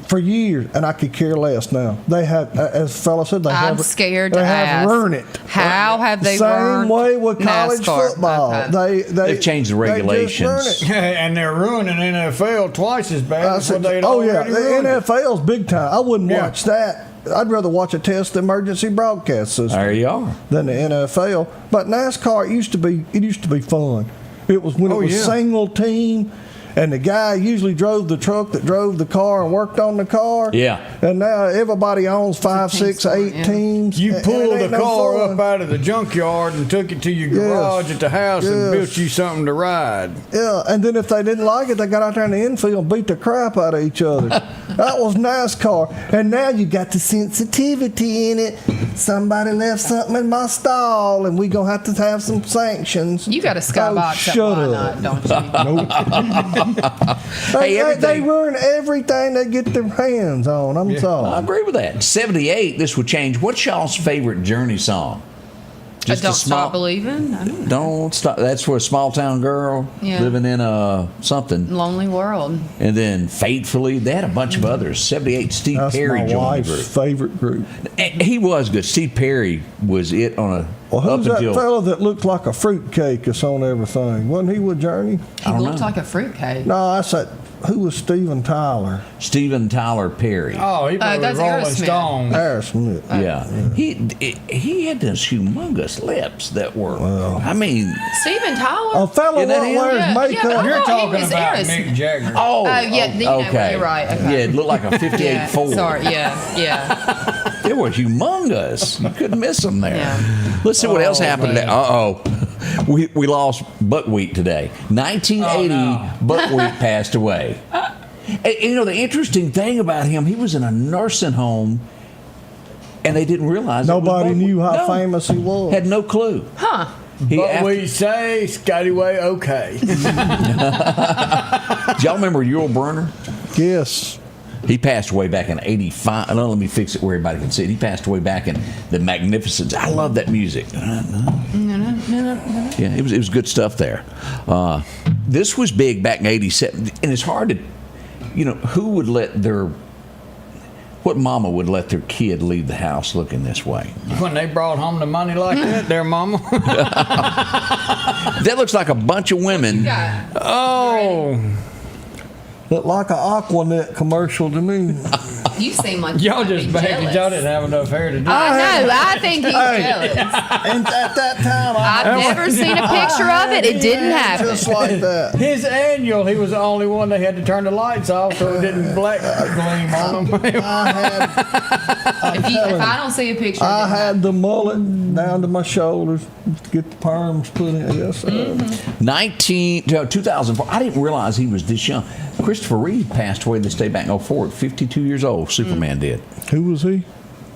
For years, and I could care less now. They have, as the fellow said, I'm scared to have ask. ruined it. How have they Same ruined way with college NASCAR? football. Okay. They've changed the They regulations. just ruined it. and they're ruining NFL twice as bad as what they'd oh yeah, already the ruined it. NFL's big time. I wouldn't Yeah. watch that. I'd rather watch a test emergency broadcast system. There you are. Than the NFL. But NASCAR used to be fun. It was when it was single team. And the guy usually drove the truck that drove the car and worked on the car. Yeah. And now everybody owns 5, 6, 8 teams. You and pulled it the ain't no car fun. up out of the junkyard and took it to your garage at the house and built you something to ride. Yeah, and then if they didn't like it, they got out there in the infield and beat the crap out of each other. That was NASCAR. And now you got the sensitivity in it. Somebody left something in my stall, and we gonna have to have some sanctions. You got a skybox at shut Why up. Not, don't you? They ruin everything they get their hands on. I'm sorry. I agree with that. 78, this would change. What's y'all's favorite Journey song? Just Don't a small, Stop Believing? I don't know. Don't stop. That's for a small town girl Yeah. living in something. Lonely World. And then Faithfully, they had a bunch of others. 78, Steve That's Perry my joined the wife's group. favorite group. He was good. Steve Perry was it on a Well, who's up that until fellow that looks like a fruitcake that's on everything? Wasn't he with Journey? He looked like a fruitcake. No, I said, who was Steven Tyler? Steven Tyler Perry. Oh, he was that's Rolling Aerosmith. Stone. Aerosmith. Yeah, he had those humongous lips that were. I mean, Stephen Tyler? A fellow Isn't that that him? wears Yeah, makeup. yeah, You're Oh, he talking was about Aerosmith. Mick Jagger. oh, yeah, you know, okay. you're right, okay. Yeah, it looked like a 58 Yeah, Ford. sorry, yeah. They were humongous. You couldn't miss them there. Yeah. Let's see what else happened today. We lost Buckwheat today. 1980, Buckwheat passed away. And, you know, the interesting thing about him, he was in a nursing home, and they didn't realize Nobody it was knew how No. famous he was. Had no clue. Huh. But we say Scotty Ray okay. Do y'all remember Yul Brynner? Yes. He passed away back in 85. No, let me fix it where everybody can see it. He passed away back in the Magnificence. I love that music. Yeah, it was good stuff there. This was big back in 87. And it's hard to, who would what mama would let their kid leave the house looking this way? When they brought home the money like that, their mama. That looks like a bunch of women. Oh. Looked like an Aquanet commercial to me. You seem like Y'all you might just be bad jealous. because y'all didn't have enough hair to do I know. I think he's jealous. And at that time, I've never seen a picture of it. It didn't happen. just like that. His annual, he was the only one they had to turn the lights off so it didn't black gleam on him. If I don't see a picture, I had the mullet down to my shoulders to get the perms put in. Yes, sir. 2004. I didn't realize he was this young. Christopher Reeve passed away this day back in 04 at 52 years old. Superman did. Who was he?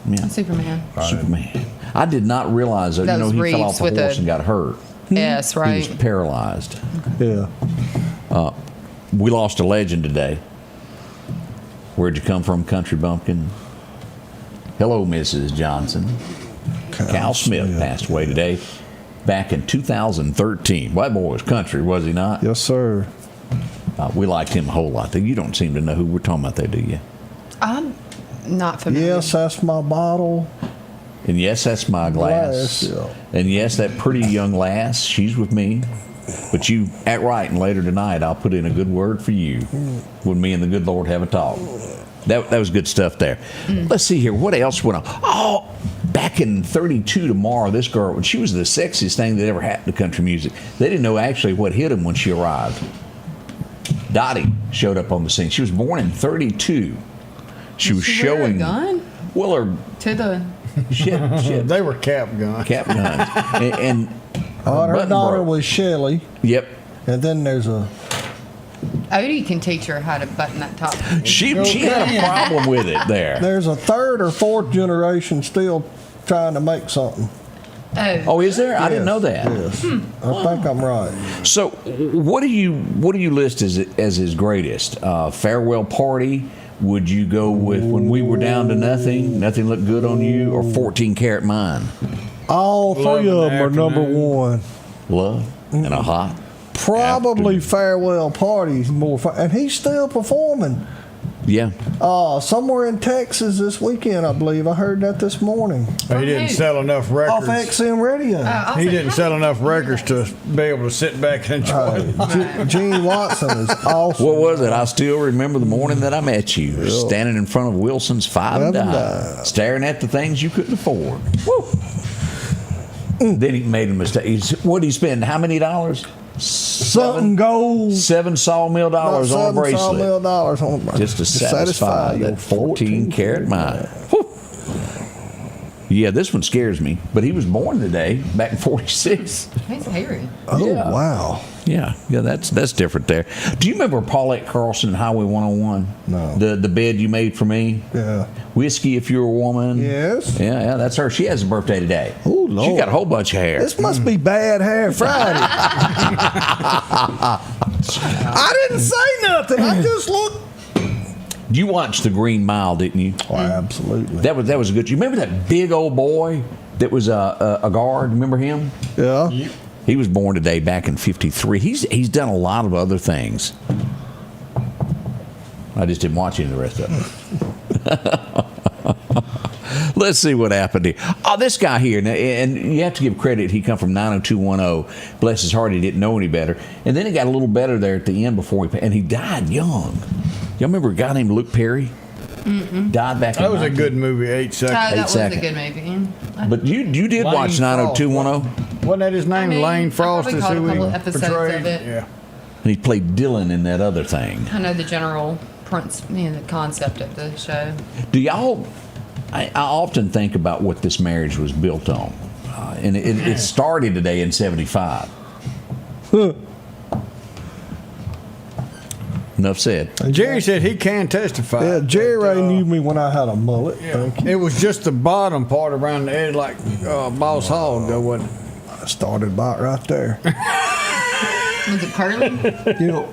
Yeah. Superman. Superman. I did not realize that. That was He fell Reeves off a with horse the- and got hurt. Yes, He right. was paralyzed. Yeah. We lost a legend today. Where'd you come from, Country Bumpkin? Hello, Mrs. Johnson. Cal Smith passed away today, back in 2013. Well, that boy was country, was he not? Yes, sir. We liked him a whole lot. You don't seem to know who we're talking about there, do you? I'm not familiar. Yes, that's my bottle. And yes, that's my glass. Yeah. And yes, that pretty young lass, she's with me. But you act right, and later tonight I'll put in a good word for you when me and the good Lord have a talk. That was good stuff there. Let's see here. What else went on? Oh, back in 32 tomorrow, this girl, she was the sexiest thing that ever happened to country music. They didn't know actually what hit them when she arrived. Dottie showed up on the scene. She was born in 32. She was She wear a showing. gun Well, her to the. shit. They were cap guns. Cap guns. And Her button daughter broke. was Shelley. Yep. And then there's a. Odie can teach her how to button that top. She had a problem with it there. There's a third or fourth generation still trying to make something. Oh, is there? I didn't know that. Yes. I think I'm right. So, what do you list as his greatest? Farewell Party? Would you go with When We Were Down to Nothing? Nothing Looked Good on You, or 14 Karat Mine? All three of them are number one. Love and a Hot. Probably Farewell Party's more fun, and he's still performing. Yeah. Somewhere in Texas this weekend, I believe. I heard that this morning. He didn't sell enough records. Off XM Radio. He didn't sell enough records to be able to sit back and enjoy it. Gene Watson is awesome. What was it? I still remember the morning that I met you, standing in front of Wilson's Five and Dime, staring at the things you couldn't afford. Woo. Then he made a mistake. What did he spend? How many dollars? Something gold. $7 sawmill dollars on a bracelet. $7 on a bracelet. Just to satisfy that 14 karat mind. Yeah, this one scares me. But he was born today, back in 46. He's hairy. Oh, Yeah. wow. Yeah, that's different there. Do you remember Paulette Carlson, Highway 101? No. The bed you made for me? Yeah. Whiskey If You're a Woman? Yes. Yeah, that's her. She has a birthday today. Oh, Lord. She got a whole bunch of hair. This must be Bad Hair Friday. I didn't say nothing. I just looked. You watched The Green Mile, didn't you? Oh, absolutely. That was a good. You remember that big old boy that was a guard? Remember him? Yeah. He was born today, back in '53. He's done a lot of other things. I just didn't watch any of the rest of it. Let's see what happened here. Oh, this guy here, and you have to give credit. He come from 90210. Bless his heart, he didn't know any better. And then he got a little better there at the end before he died young. Y'all remember a guy named Luke Perry? Died back in That was a good movie, 8 seconds. That was a seconds. good movie. But you did watch 90210? Wasn't that his name? Lane Frost I is probably who caught a he couple episodes portrayed? of it. Yeah. And he played Dylan in that other thing. I know the general the concept of the show. Do y'all? I often think about what this marriage was built on, and it started today in '75. Enough said. And Jerry said he can testify. Yeah, Jerry Ray knew me when I had a mullet. Thank you. It was just the bottom part around the edge, like Boss Hogg, though, wasn't it? I started about right there. Was it curly? You know,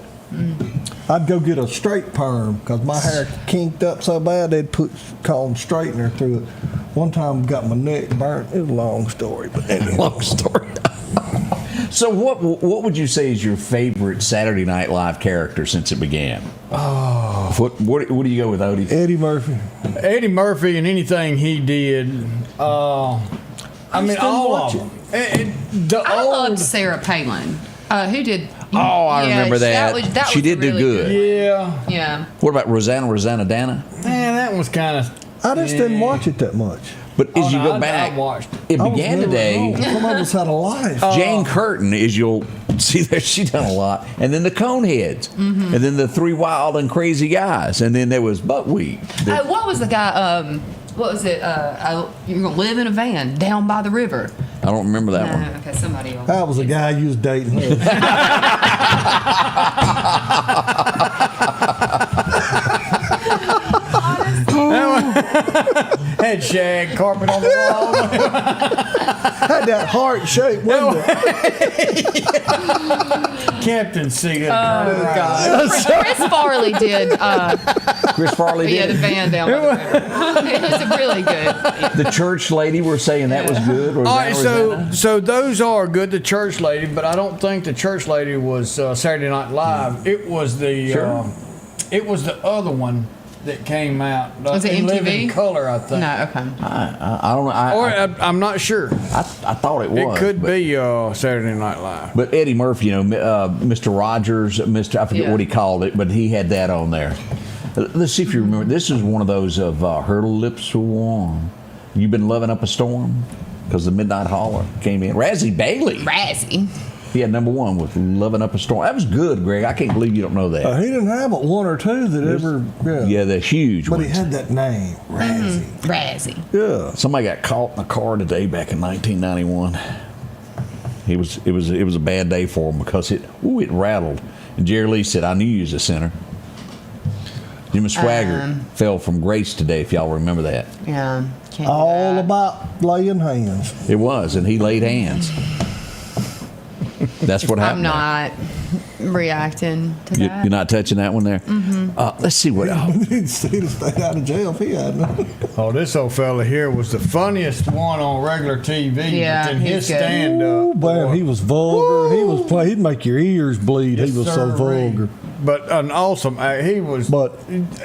I'd go get a straight perm because my hair kinked up so bad they'd put comb straightener through it. One time got my neck burnt. It was a long story, but anyway. Long story. So what would you say is your favorite Saturday Night Live character since it began? Oh. What do you go with, Odie? Eddie Murphy. Eddie Murphy and anything he did. I mean, all of them. I loved Sarah Palin. Who did? Oh, I remember that. That she was did really do good. Yeah. Yeah. What about Rosanna Dana? Man, that was kind of. I just didn't watch it that much. But as you go back, I watched it began today. Some of us had a life. Jane Curtin, as you'll see there, she done a lot. And then the Coneheads. And then the Three Wild and Crazy Guys. And then there was Buckwheat. What was the guy? What was it? You're gonna live in a van down by the river. I don't remember that one. Okay, somebody else. That was a guy you was dating. Had shag carpet on the wall. Had that heart-shaped window. Captain Seagull. Oh God! Chris Farley did. Chris Farley Yeah, the did it. van down by the river. It was really good. The church lady were saying that was good. All right, so those are good. The church lady, but I don't think the church lady was Saturday Night Live. It was the it was the other one that came out. Was it in MTV? Living Color, I think. No, okay. I don't know. Or I'm not sure. I thought it was. It could be Saturday Night Live. But Eddie Murphy, Mr. Rogers, I forget what he called it, but he had that on there. Let's see if you remember. This is one of those of Her Lips Are Warm. You've been loving up a storm? Because the Midnight Holler came in. Razzie Bailey. Razzie. He had number one with Loving Up a Storm. That was good, Greg. I can't believe you don't know that. He didn't have but one or two that ever. Yeah, the huge But ones. he had that name, Razzie. Razzie. Yeah. Somebody got caught in a car today back in 1991. It was a bad day for him because it rattled. And Jerry Lee said, "I knew you was a sinner." Jim Swaggart fell from grace today, if y'all remember that. Yeah. Can't do All that. about laying hands. It was, and he laid hands. That's what happened. I'm not reacting to You, that. you're not touching that one there? Mm-hmm. Let's see what else. He'd stay out of jail if he hadn't. Oh, this old fella here was the funniest one on regular TV. Yeah, but then his he's good. stand Oh, up. man, he was vulgar. He was he'd make your ears bleed. He was so vulgar. But an awesome. He was. But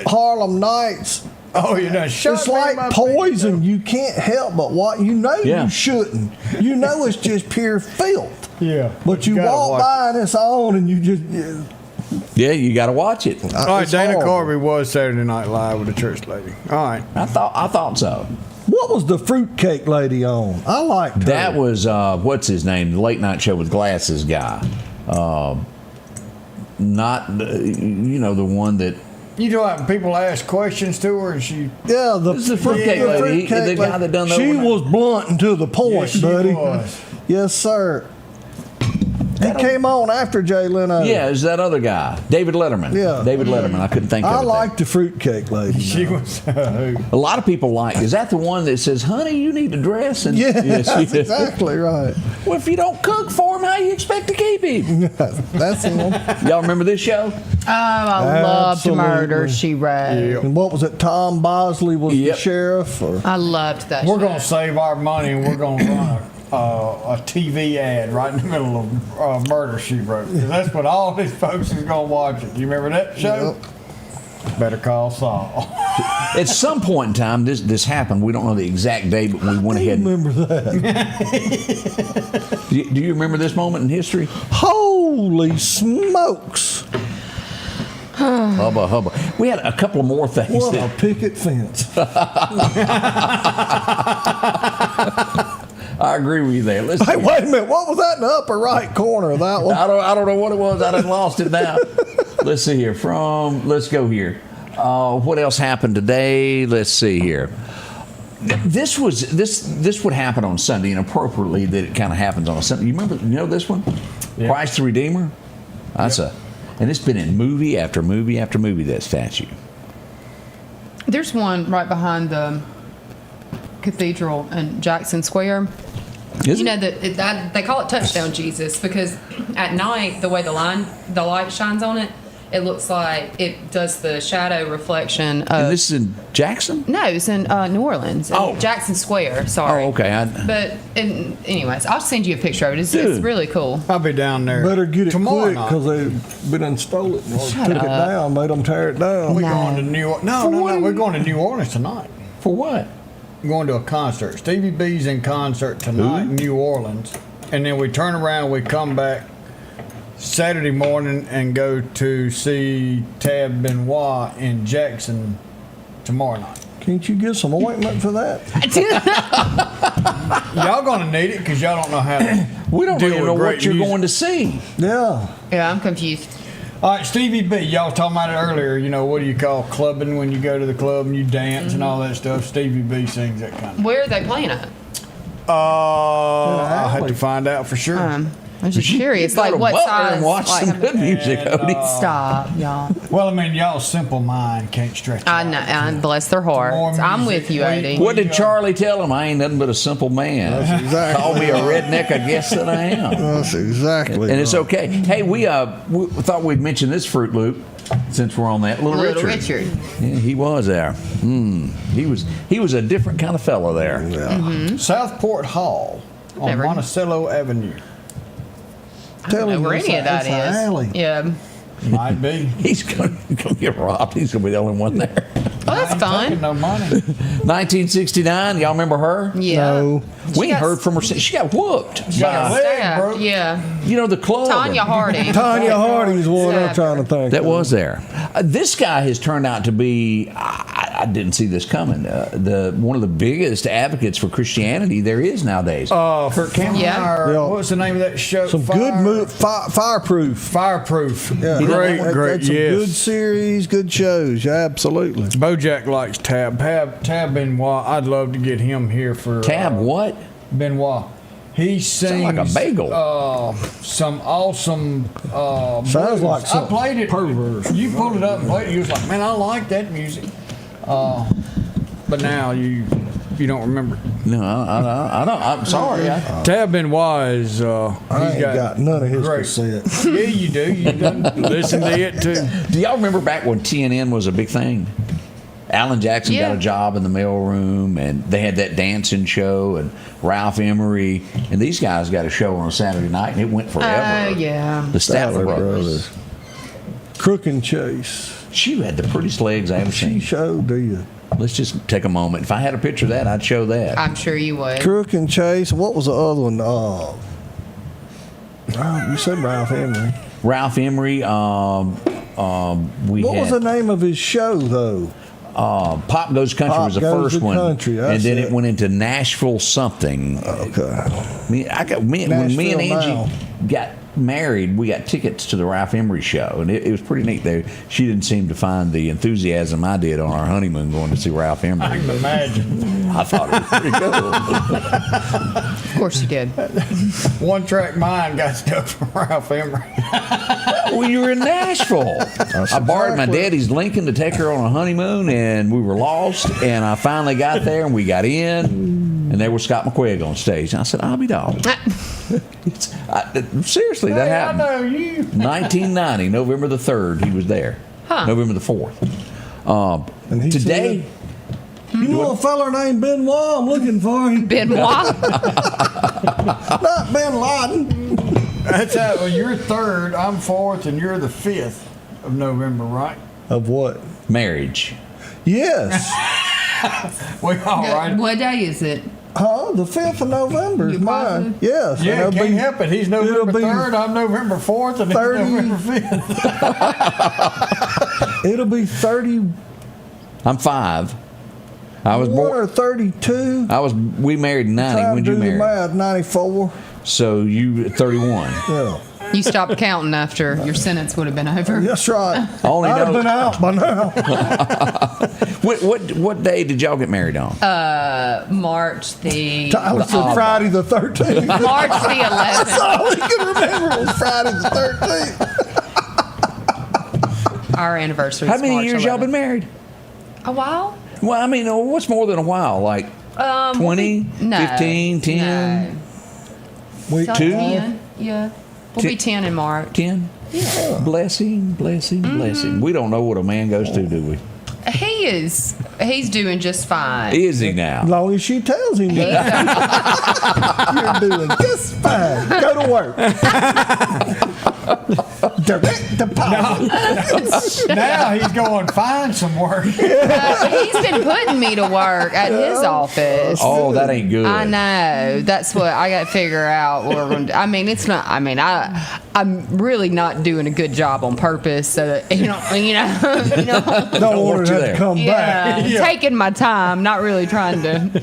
Harlem Nights, oh, you know, it's like poison. You can't help but what you know you shouldn't. You know it's just pure filth. Yeah. But you gotta walk watch by and it's on, and you just. Yeah, you got to watch it. All right, It's Dana horrible. Carvey was Saturday Night Live with the church lady. All right. I thought so. What was the fruitcake lady on? I liked her. That was what's his name? The late night show with glasses guy. Not you know, the one that. You know, like people ask questions to her, and she. Yeah, This is the fruitcake lady, the guy that done the She overnight. was blunt and to the point, Yes, she buddy. was. Yes, sir. He came on after Jay Leno. Yeah, it's that other guy, David Letterman. Yeah. David Letterman. I couldn't think of it. I liked the fruitcake lady. She now. was. A lot of people like. Is that the one that says, "Honey, you need to dress"? And Yeah, yes, that's exactly right. Well, if you don't cook for him, how you expect to keep him? That's him. Y'all remember this show? Oh, I loved Absolutely. Murder, She Wrote. And what was it? Tom Bosley was the sheriff? Or? I loved that We're show. going to save our money, and we're going to run a TV ad right in the middle of Murder, She Wrote. 'Cause that's what all these folks is going to watch it. You remember that show? Better Call Saul. At some point in time, this happened. We don't know the exact day, but we went ahead. Remember that? Do you remember this moment in history? Holy smokes! Hubba hubba. We had a couple of more things. What a picket fence! I agree with you there. Let's Hey, wait a minute. What was that in the upper right corner of that one? I don't know what it was. I done lost it now. Let's see here. Let's go here. What else happened today? Let's see here. This would happen on Sunday, and appropriately that it kind of happens on a Sunday. You know this one? Yeah. Christ the Redeemer? And it's been in movie after movie after movie, that statue. There's one right behind the cathedral in Jackson Square. Is You it? know that they call it Touchdown Jesus because at night the way the light shines on it, it looks like it does the shadow reflection of. And this is in Jackson? No, it's in New Orleans. In Oh. Jackson Square. Sorry. Oh, okay. Anyways, I'll send you a picture of it. It's Dude. really cool. I'll be down there. Better get it tomorrow quick night. because they've been and stole it and Shut took it up. down, made them tear it down. We're No. going to New Orleans. No. We're going to New Orleans tonight. For what? We're going to a concert. Stevie B's in concert tonight in New Orleans. And then we turn around, we come back Saturday morning and go to see Tab Benoit in Jackson tomorrow night. Can't you get some ointment for that? Y'all gonna need it because y'all don't know how to. We don't deal even with know great what you're music. going to see. Yeah. Yeah, I'm confused. All right, Stevie B, y'all was talking about it earlier. You know, what do you call clubbing when you go to the club and you dance and all that stuff? Stevie B sings that kind of. Where are they playing at? I had to find out for sure. I'm just curious, You go like to what Butler size? and watch like, some good music, And, Odie. Stop, y'all. Well, I mean, y'all's simple mind can't stretch. I out. know. And bless their hearts. I'm with you, Odie. What did Charlie tell him? I ain't nothing but a simple man. That's exactly Call me a redneck, I guess that I am. That's exactly. And it's right. okay. Hey, we thought we'd mention this Fruit Loop since we're on that. Little Richard. Yeah, he was there. He was a different kind of fellow there. Yeah. Southport Hall on Never. Monticello Avenue. I don't know where any of that it's an is. alley. Yeah. Might be. He's going to get robbed. He's going to be the only one there. Well, that's Taking fun. no money. 1969. Y'all remember her? Yeah. No. We got- heard from her. She got whooped. Got a by- leg Stabbed. broke. Yeah. You know, the club. Tanya Harding. Tanya Harding's one I'm trying to think. That of. was there. This guy has turned out to be. I didn't see this coming. One of the biggest advocates for Christianity there is nowadays. Kirk Cameron. Yeah. Yeah. What's the name of that show? Some good Fireproof. Fireproof. Yeah. Great, That- great. That's some Yes. good series, good shows. Yeah, absolutely. Bojack likes Tab. Tab Benoit. I'd love to get him here for Tab what? Benoit. He sings like a bagel. Some awesome. Sounds blues. like some I played it. perverse. You pulled it up and played it. You was like, man, I like that music. But now you don't remember. No, I don't. I'm sorry. Tab Benoit is. I ain't got none of his great. cassettes. Yeah, you do. You done listen to it too. Do y'all remember back when TNN was a big thing? Alan Jackson got a job in the mailroom, and they had that dancing show, and Ralph Emery, and these guys got a show on a Saturday night, and it went forever. Oh, yeah. The Statler Brothers. Crook and Chase. She had the prettiest legs I ever She seen. showed you. Let's just take a moment. If I had a picture of that, I'd show that. I'm sure you would. Crook and Chase. What was the other one? You said Ralph Emery. Ralph Emery. What was the name of his show, though? Pop Goes Country Pop was the Goes first the one, Country, and that's then it. it went into Nashville something. Okay. When me and Nashville Angie Now. got married, we got tickets to the Ralph Emery show, and it was pretty neat. There, she didn't seem to find the enthusiasm I did on our honeymoon going to see Ralph Emery. I can imagine. I thought it was pretty cool. Of course you did. One Track Mind got stuck from Ralph Emery. Well, you were in Nashville. I borrowed my daddy's Lincoln to take her on a honeymoon, and we were lost. And I finally got there, and we got in, and there was Scott McQuigg on stage. And I said, "I'll be dog." Seriously, that happened. I know you. 1990, November the 3rd, he was there. November the 4th. And he Today, You know a feller named Benoit? I'm looking for him. Benoit? Not Bin Laden. That's how. Well, you're 3rd, I'm 4th, and you're the 5th of November, right? Of what? marriage. Yes. We all right. What day is it? Huh? The 5th of November is You mine. positive? Yes. and Yeah, it'll can't be- help it. He's November it'll be 3rd, I'm November 4th, and 30. he's November 5th. It'll be 31 I'm 5. I was born. or 32. We married in 90. Trying When'd to you do the marry? math, 94. So you 31. Yeah. You stopped counting after your sentence would have been over. That's right. Only I'd have know- been out by now. What day did y'all get married on? March the Tyler said Friday the 13th. March the 11th. That's all he could remember was Friday the 13th. Our anniversary. How is many March years y'all 11th. been married? A while. Well, I mean, what's more than a while? Like 20, No, 15, 10, We, No. 2, 10, yeah. We'll be 10 in March. 10? Yeah. Blessing, blessing, blessing. We don't know what a man goes to, do we? He is. He's doing just fine. Is he now? as long as she tells him that. You're doing just fine. Go to work. Direct deposit. Now he's going find some work. He's been putting me to work at his office. Oh, that ain't good. I know. That's what I got to figure out. What we're gonna do. I mean, it's not. I mean, I'm really not doing a good job on purpose. So that, you know. Don't want you her to there. come back. Taking my time, not really trying to.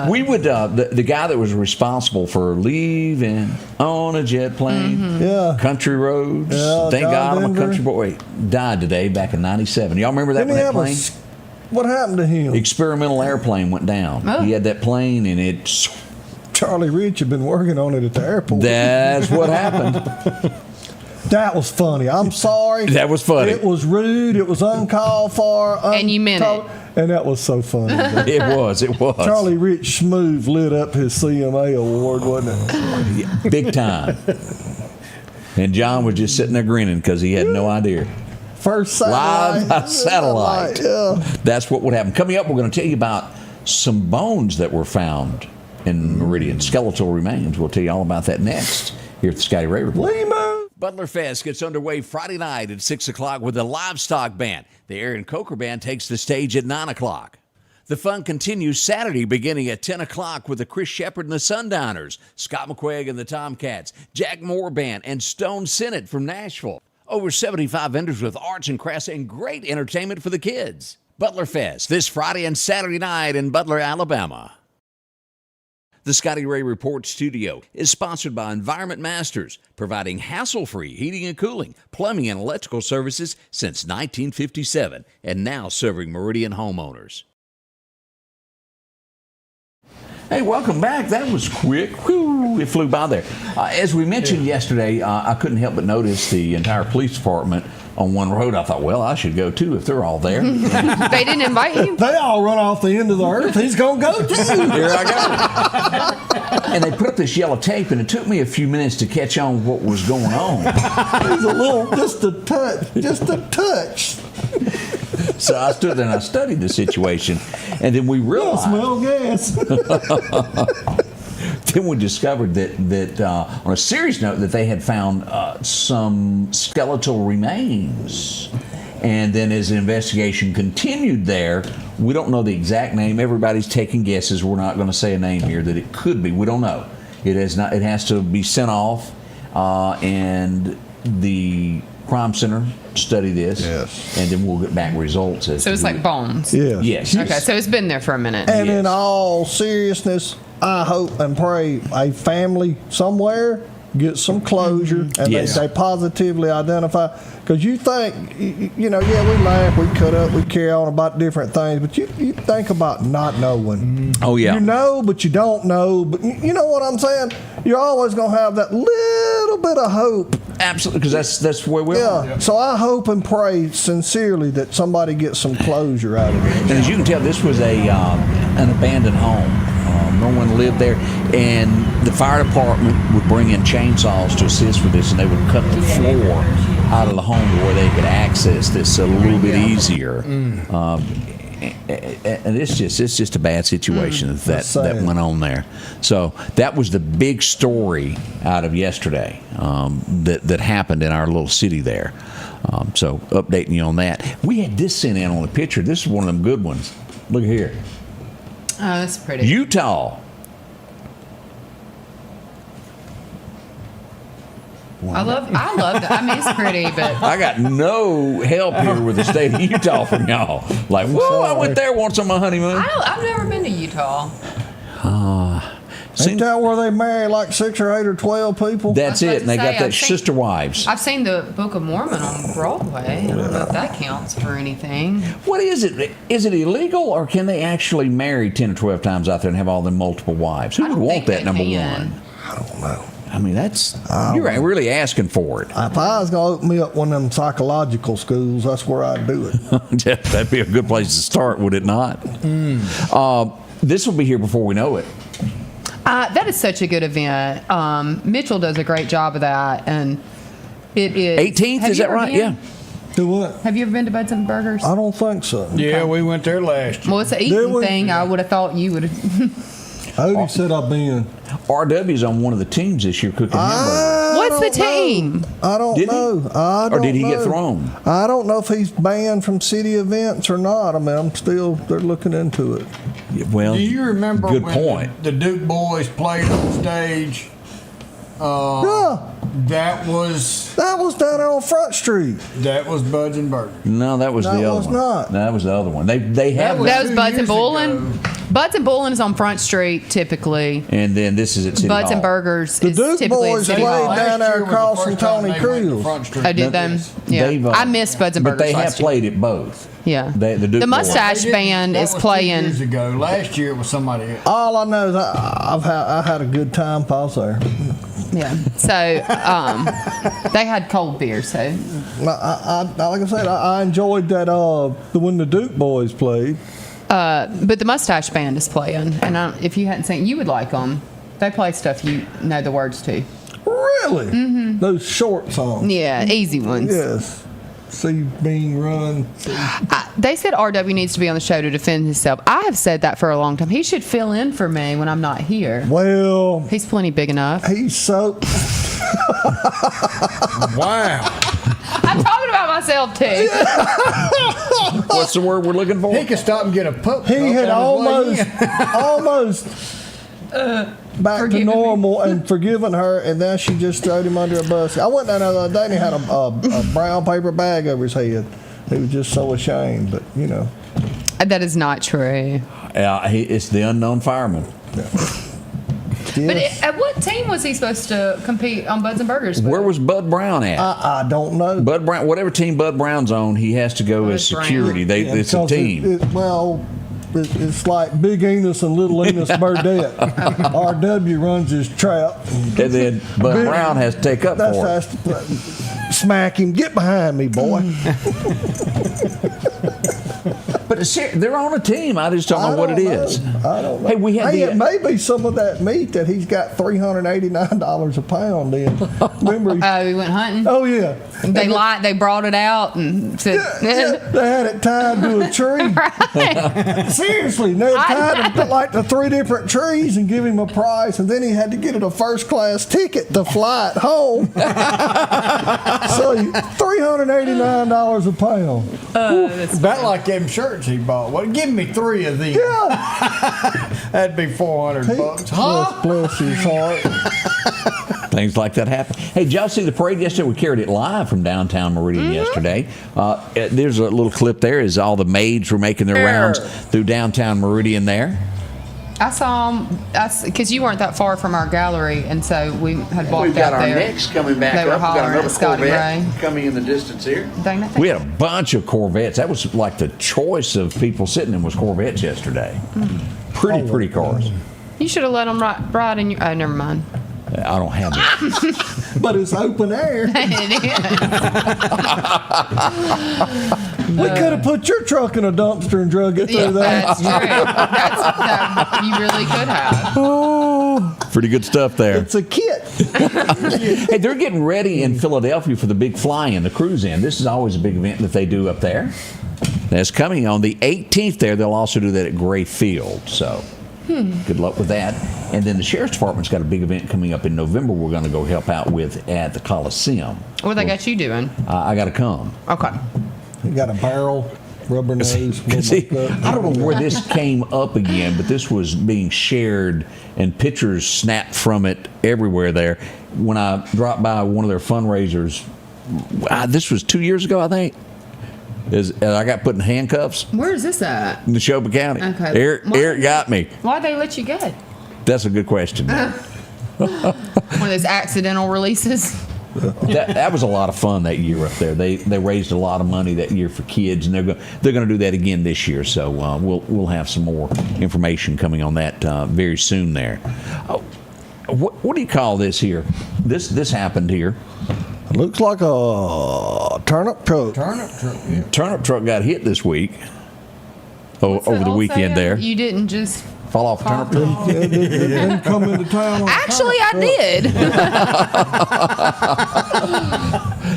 We would the guy that was responsible for leaving on a jet plane, Yeah. country roads. Yeah, Thank John God I'm a Denver. country boy. Died today back in '97. Y'all remember that, Didn't he when that have plane? what happened to him? Experimental airplane went down. Oh. He had that plane, and it. Charlie Rich had been working on it at the airport. That's what happened. That was funny. I'm sorry. That was funny. It was rude. It was uncalled for. And you meant it. And that was so funny. It was. Charlie Rich Smooth lit up his CMA award, wasn't it? Big time. And John was just sitting there grinning because he had no idea. First satellite. Live by satellite. Yeah. That's what would happen. Coming up, we're going to tell you about some bones that were found in Meridian, skeletal remains. We'll tell you all about that next here at the Scotty Ray Report. Limo. Butler Fest gets underway Friday night at 6 o'clock with the Livestock Band. The Aaron Coker Band takes the stage at 9 o'clock. The fun continues Saturday beginning at 10 o'clock with the Chris Shepard and the Sundowners, Scott McQuigg and the Tomcats, Jack Moore Band, and Stone Sennett from Nashville. Over 75 vendors with arts and crafts and great entertainment for the kids. Butler Fest this Friday and Saturday night in Butler, Alabama. The Scotty Ray Report studio is sponsored by Environment Masters, providing hassle-free heating and cooling, plumbing, and electrical services since 1957, and now serving Meridian homeowners. Hey, welcome back. That was quick. Whew, it flew by there. As we mentioned yesterday, I couldn't help but notice the entire police department on one road. I thought, well, I should go too if they're all there. They didn't invite you? They all run off the end of the earth. He's going to go too. Here I go. And they put up this yellow tape, and it took me a few minutes to catch on what was going on. It was a little, just a touch. So I stood there and I studied the situation, and then we realized. Smell gas. Then we discovered that on a serious note, that they had found some skeletal remains. And then as the investigation continued there, we don't know the exact name. Everybody's taking guesses. We're not going to say a name here that it could be. We don't know. It has to be sent off, and the crime center study this. Yes. And then we'll get back results. So it's like bones. Yeah. Yes. Okay, so it's been there for a minute. And Yes. in all seriousness, I hope and pray a family somewhere gets some closure and Yes. they positively identify. Because you think, we laugh, we cut up, we carry on about different things, but you think about not knowing. Oh, yeah. You know, but you don't know. But you know what I'm saying? You're always going to have that little bit of hope. Absolutely, because that's where we are. Yeah. So I hope and pray sincerely that somebody gets some closure out of it. And as you can tell, this was an abandoned home. No one lived there, and the fire department would bring in chainsaws to assist with this, and they would cut the floor out of the home to where they could access this a little bit easier. And it's just a bad situation that went on there. So that was the big story out of yesterday that happened in our little city there. So updating you on that. We had this sent in on the picture. This is one of them good ones. Look here. Oh, that's pretty. Utah. I love that. I mean, it's pretty, but I got no help here with the state of Utah from y'all. Like, whoa, I went there once on my honeymoon. I've never been to Utah. Ain't that where they marry like 6 or 8 or 12 people? That's it. And they got that sister wives. I've seen the Book of Mormon on Broadway. I don't know if that counts for anything. What is it? Is it illegal, or can they actually marry 10 or 12 times out there and have all them multiple wives? Who would want that, number one? I don't know. I mean, you're really asking for it. If I was going to open me up one of them psychological schools, that's where I'd do it. That'd be a good place to start, would it not? This will be here before we know it. That is such a good event. Mitchell does a great job of that, and it is 18th. Is that right? Yeah. Do what? Have you ever been to Buds and Burgers? I don't think so. Yeah, we went there last year. Well, it's an eating thing. I would have thought you would have. Odie said I've been. RW's on one of the teams this year cooking hamburgers. What's the team? I don't know. Or did he get thrown? I don't know if he's banned from city events or not. I mean, they're looking into it. Well, do you remember good when point. The Duke boys played on stage? Yeah. That was down on Front Street. That was Buds and Burgers. No, that was the other one. Not. No, that was the other one. They have That was Buds and Bullin. Buds and Bullin is on Front Street typically. And then this is at City Buds Hall. and Burgers The is Duke typically boys at City played Hall. down there across from Tony Cruz. Oh, did them? Yeah. I missed Buds and But Burgers they have last year. played at both. Yeah. The Duke The Mustache They didn't- Band that is was playing. 2 years ago. Last year it was somebody else. All I know is I had a good time while I was there. Yeah. So they had cold beer. So Like I said, I enjoyed that when the Duke boys played. but the Mustache Band is playing, and if you hadn't seen, you would like them. They play stuff you know the words to. Really? Mm-hmm. Those short songs. Yeah, easy ones. Yes. See Bean run. They said RW needs to be on the show to defend himself. I have said that for a long time. He should fill in for me when I'm not here. Well, He's plenty big enough. he's so. Wow. I'm talking about myself too. What's the word we're looking for? He could stop and get a pup. He had on his way almost back to Forgiven me. normal and forgiven her, and then she just threw him under a bus. I went down there the other day and he had a brown paper bag over his head. He was just so ashamed, but you know. That is not true. It's the unknown fireman. But at what team was he supposed to compete on Buds and Burgers with? Where was Bud Brown at? I don't know. Bud Brown, whatever team Bud Brown's on, he has to go Bud as security. Brown. It's a Because team. well, it's like Big Enos and Little Enos Burdette. RW runs his trap. And then Bud Brown has to take up for it. Smack him. Get behind me, boy. But they're on a team. I just don't know what it is. I don't know. Hey, it may be some of that meat that he's got $389 a pound in. Remember? We went hunting. Oh yeah. They brought it out and said, yeah, they had it tied to a tree. Right. Seriously, they tied it to like the 3 different trees and give him a price, and then he had to get it a first-class ticket to fly it home. So $389 a pound. About like them shirts he bought. Well, give me 3 of these. Yeah. That'd be $400. Huh? Bless his heart. Things like that happen. Hey, did y'all see the parade yesterday? We carried it live from downtown Meridian yesterday. There's a little clip there as all the maids were making their rounds through downtown Meridian there. I saw them because you weren't that far from our gallery, and so we had walked We've got out our there. necks coming back They were up. We've got hollering another at Scotty Corvette Ray. coming in the distance here. We had a bunch of Corvettes. That was like the choice of people sitting in was Corvettes yesterday. Pretty cars. You should have let them ride in your. Oh, never mind. I don't have that. But it's open air. We could have put your truck in a dumpster and drug it through there. That's true. You really could have. Oh, Pretty good stuff there. it's a kit. Hey, they're getting ready in Philadelphia for the big fly-in, the cruise-in. This is always a big event that they do up there. That's coming on the 18th there. They'll also do that at Gray Field. So good luck with that. And then the Sheriff's Department's got a big event coming up in November we're going to go help out with at the Coliseum. What they got you doing? I got to come. Okay. You got a barrel, rubber nose. See, I don't know where this came up again, but this was being shared and pictures snapped from it everywhere there. When I dropped by one of their fundraisers, this was 2 years ago, I think. I got put in handcuffs Where is this at? in Neshoba County. Okay. Eric got me. Why'd they let you go? That's a good question. One of those accidental releases. That was a lot of fun that year up there. They raised a lot of money that year for kids, and they're going to do that again this year. So we'll have some more information coming on that very soon. There. What do you call this here? This happened here. It looks like a turnip truck. Yeah. Turnip truck got hit this week. Over the weekend there. You didn't just fall off a turnip truck. They didn't come into town. Actually, I did.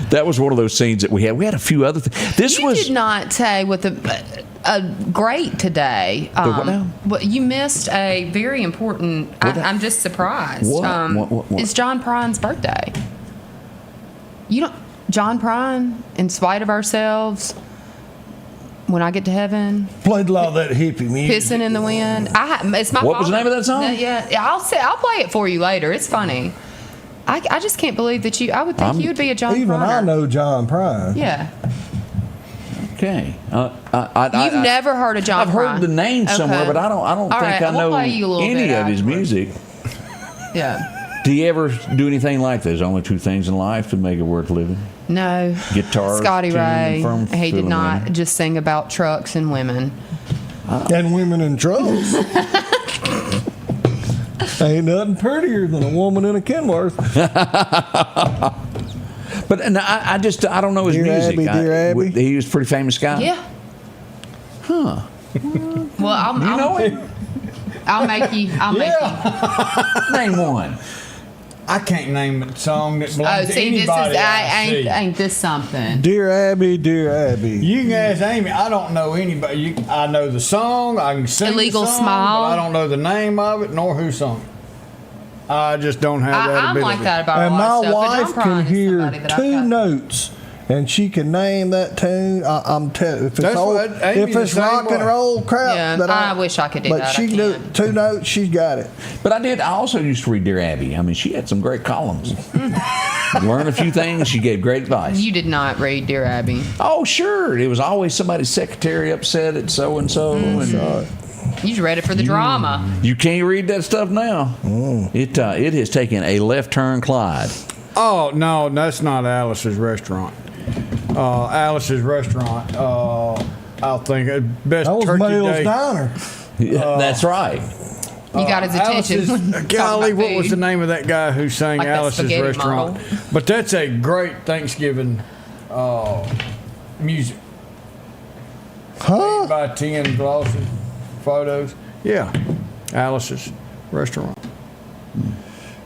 That was one of those scenes that we had. We had a few other things. You did not say with a great today. What now? But you missed a very important. I'm just surprised. What? It's John Prine's birthday. You don't. John Prine, In Spite of Ourselves. When I Get to Heaven, Played a lot of that hippie music. Pissing in the Wind. It's my. What was the name of that song? Yeah, I'll play it for you later. It's funny. I just can't believe that you. I would think you would be a John. Even Priner. I know John Prine. Yeah. Okay. You've never heard of John I've Prine? heard the name somewhere, but I don't All think right, I we'll know play you a little any bit of his afterwards. music. Yeah. Do you ever do anything like there's only 2 things in life that make it worth living? No. Guitar. Scotty Ray. tuning, He did filling not in. just sing about trucks and women. And women in trucks. Ain't nothing prettier than a woman in a Kenworth. But I don't know his Dear music. Abby, Dear Abby. He was a pretty famous guy. Yeah. Huh. Well, You know him? I'll make you. Name one. I can't name a song that Oh, belongs to see, this is anybody I see. ain't this something? Dear Abby, Dear Abby. You can ask Amy. I don't know anybody. I know the song. I can sing Illegal the song, Smile. but I don't know the name of it nor who sung it. I just don't have that I'm ability. like that about And a lot my of stuff. wife but John can Prine is hear somebody that I've 2 got. notes, and she can name that tune. I'm telling if it's That's old, what Amy's if it's the same rock and way. roll crap. Yeah, that I wish I could do but that. she I can do can't. 2 notes. She's got it. But I also used to read Dear Abby. I mean, she had some great columns. Learn a few things. She gave great advice. You did not read Dear Abby. Oh, sure. It was always somebody's secretary upset at so and so, and You just read it for the drama. you can't read that stuff now. It has taken a left turn, Clyde. Oh no, that's not Alice's restaurant. Alice's restaurant. I'll think best That was turkey Mel's day. Diner. Yeah, that's right. You got his attention. Alice's, golly, what was the name of that guy who sang Like that Alice's spaghetti Restaurant? model. But that's a great Thanksgiving music. Huh? 8x10 glossy photos. Yeah, Alice's Restaurant.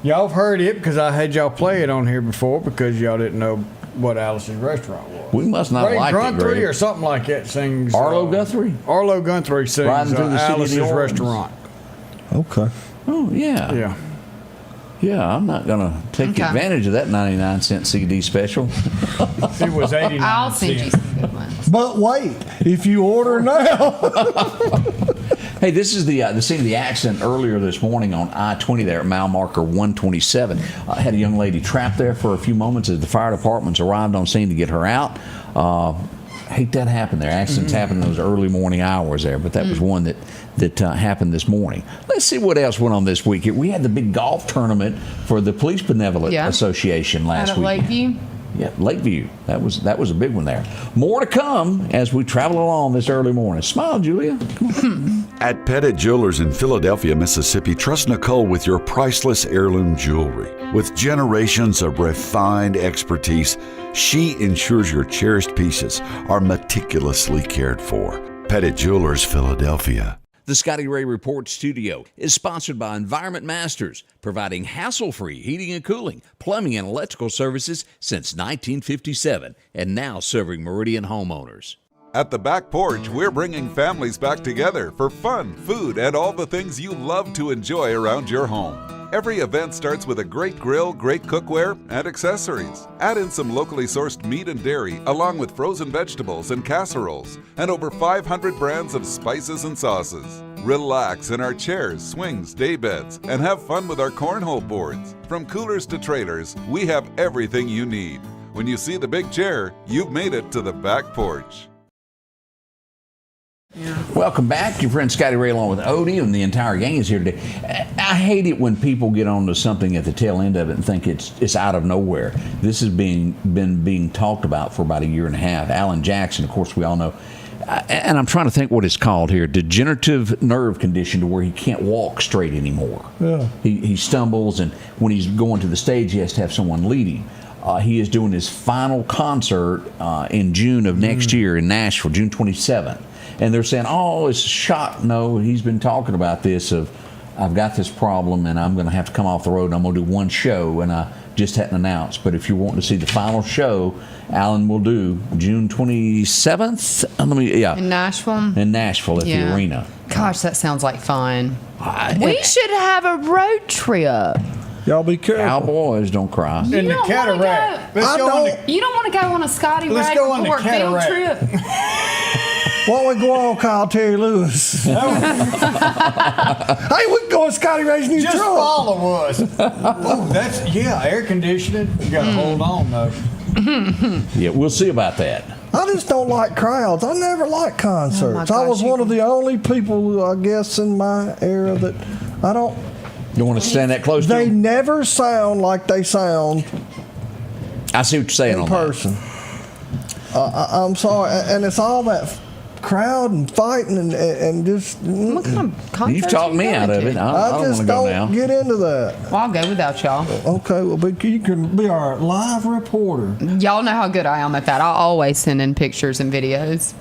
Y'all have heard it because I had y'all play it on here before because y'all didn't know what Alice's Restaurant was. We must not Ray like it, Guthrie Greg. or something like that sings. Arlo Guthrie? Arlo Guthrie sings Riding through the city of Alice's New Orleans. Restaurant. Okay. Oh, yeah. Yeah. Yeah, I'm not going to take Okay. advantage of that 99-cent CD special. It was 89 I'll send you cents. some good ones. But wait, if you order now. Hey, this is the scene of the accident earlier this morning on I-20 there at mile marker 127. Had a young lady trapped there for a few moments as the fire departments arrived on scene to get her out. Hate that happened there. Accidents happen in those early morning hours there, but that was one that happened this morning. Let's see what else went on this week. We had the big golf tournament for the Police Benevolent Association last Out week. of Lakeview. Yeah, Lakeview. That was a big one there. More to come as we travel along this early morning. Smile, Julia. At Pettit Jewelers in Philadelphia, Mississippi, trust Nicole with your priceless heirloom jewelry. With generations of refined expertise, she ensures your cherished pieces are meticulously cared for. Pettit Jewelers, Philadelphia. The Scotty Ray Report studio is sponsored by Environment Masters, providing hassle-free heating and cooling, plumbing, and electrical services since 1957, and now serving Meridian homeowners. At the Back Porch, we're bringing families back together for fun, food, and all the things you love to enjoy around your home. Every event starts with a great grill, great cookware, and accessories. Add in some locally sourced meat and dairy, along with frozen vegetables and casseroles, and over 500 brands of spices and sauces. Relax in our chairs, swings, daybeds, and have fun with our cornhole boards. From coolers to trailers, we have everything you need. When you see the big chair, you've made it to the Back Porch. Welcome back. Your friend Scotty Ray along with Odie and the entire gang is here today. I hate it when people get onto something at the tail end of it and think it's out of nowhere. This has been being talked about for about a year and a half. Alan Jackson, of course, we all know. And I'm trying to think what it's called here. Degenerative nerve condition to where he can't walk straight anymore. Yeah. He stumbles, and when he's going to the stage, he has to have someone lead him. He is doing his final concert in June of next year in Nashville, June 27th. And they're saying, oh, it's a shock. No, he's been talking about this of, I've got this problem and I'm going to have to come off the road and I'm going to do one show, and I just hadn't announced. But if you're wanting to see the final show, Alan will do June 27th. In Nashville? In Nashville at the arena. Gosh, that sounds like fun. We should have a road trip. Y'all be careful. Cowboys don't cry. In the cataract. You don't want to go on a Scotty Ray Report field trip? Why don't we go on Kyle Terry Lewis? Hey, we can go on Scotty Ray's new Just truck. follow us. Oh, that's, air conditioning. You got to hold on, though. Yeah, we'll see about that. I just don't like crowds. I never liked concerts. I was one of the only people, I guess, in my era that I don't. You want to stand that close to They them? never sound like they sound I see what you're saying in on person. I'm sorry, and it's all that crowd and fighting and just. What kind of that. concert You've talked me out of it. I don't just want to go now. don't get into that. Well, I'll go without y'all. Okay, well, but you can be our live reporter. Y'all know how good I am at that. I'll always send in pictures and videos.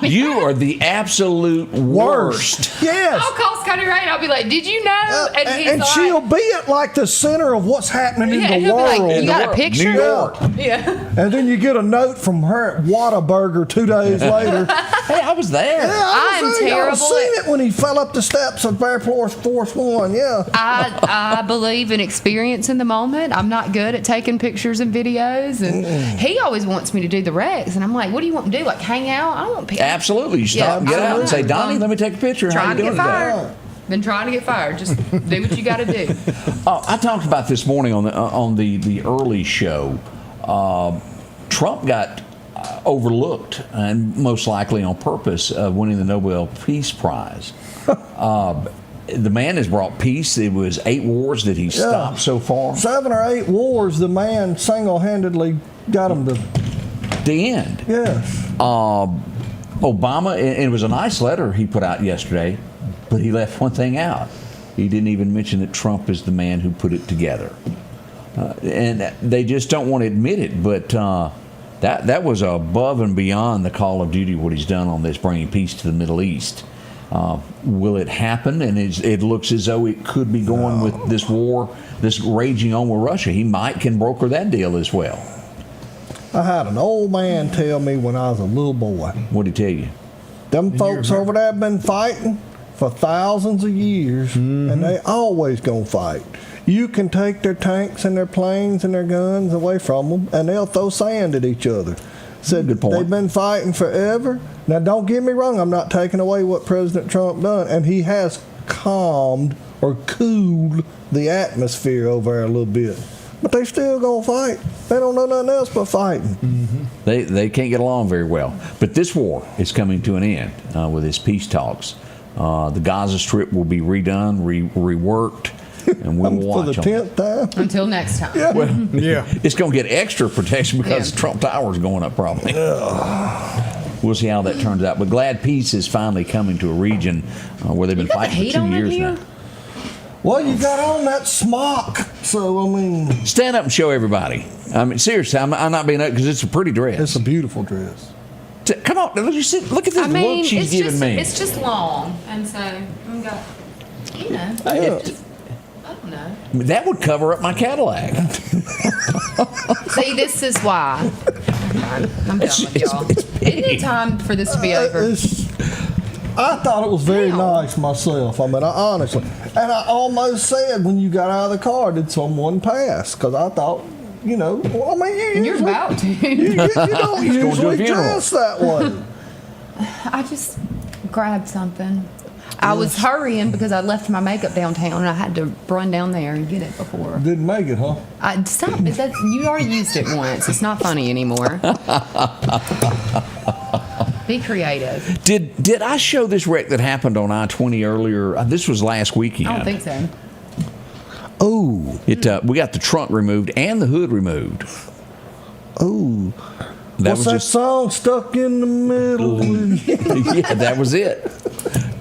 You are the absolute worst. Yes. I'll call Scotty Ray and I'll be like, "Did you know?" And she'll be at like the center of what's happening in the he'll be world. like, "You got a picture?" New York. Yeah. And then you get a note from her at Whataburger 2 days later. Hey, I was there. Yeah, I I'm terrible I've seen it when he fell up the steps of Air Force One. Yeah. I believe in experience in the moment. I'm not good at taking pictures and videos, and he always wants me to do the wrecks, and I'm like, "What do you want me to do? Like hang out? I don't want pictures." Absolutely. You stop, get out, and say, "Donnie, let me take a picture." How Trying you to doing get today? fired. Been trying to get fired. Just do what you got to do. I talked about this morning on the early show. Trump got overlooked, and most likely on purpose, of winning the Nobel Peace Prize. The man has brought peace. It was 8 wars that he stopped so far. 7 or 8 wars, the man single-handedly got them to the end. Yes. Obama, and it was a nice letter he put out yesterday, but he left one thing out. He didn't even mention that Trump is the man who put it together. And they just don't want to admit it, but that was above and beyond the call of duty what he's done on this, bringing peace to the Middle East. Will it happen? And it looks as though it could be going with this war, this raging on with Russia. He can broker that deal as well. I had an old man tell me when I was a little boy. What'd he tell you? Them folks over there have been fighting for thousands of years, and they always gonna fight. You can take their tanks and their planes and their guns away from them, and they'll throw sand at each other. Said Good point. they've been fighting forever. Now, don't get me wrong. I'm not taking away what President Trump done, and he has calmed or cooled the atmosphere over there a little bit. But they still gonna fight. They don't know nothing else but fighting. They can't get along very well. But this war is coming to an end with his peace talks. The Gaza Strip will be redone, reworked, and we'll watch for the 10th time. Until next time. Yeah. Well, it's going to get extra protection because Trump Tower's going up probably. We'll see how that turns out. But glad peace is finally coming to a region where they've been fighting for 2 years now. Well, you got on that smock, so I mean, stand up and show everybody. I mean, seriously, I'm not being up because it's a pretty dress. It's a beautiful dress. Come on, look at this look she's giving me. It's just long, and so I've got, I don't know. That would cover up my Cadillac. See, this is why. I'm done with y'all. Isn't it time for this to be over? I thought it was very nice myself. I mean, honestly. And I almost said when you got out of the car, did someone pass? Because I thought, well, I mean, you're about to. You don't usually dress that way. I just grabbed something. I was hurrying because I left my makeup downtown and I had to run down there and get it before. Didn't make it, huh? Stop. You already used it once. It's not funny anymore. Be creative. Did I show this wreck that happened on I-20 earlier? This was last weekend. I don't think so. Oh, we got the trunk removed and the hood removed. Oh, what's that song? Stuck in the middle. Yeah, that was it.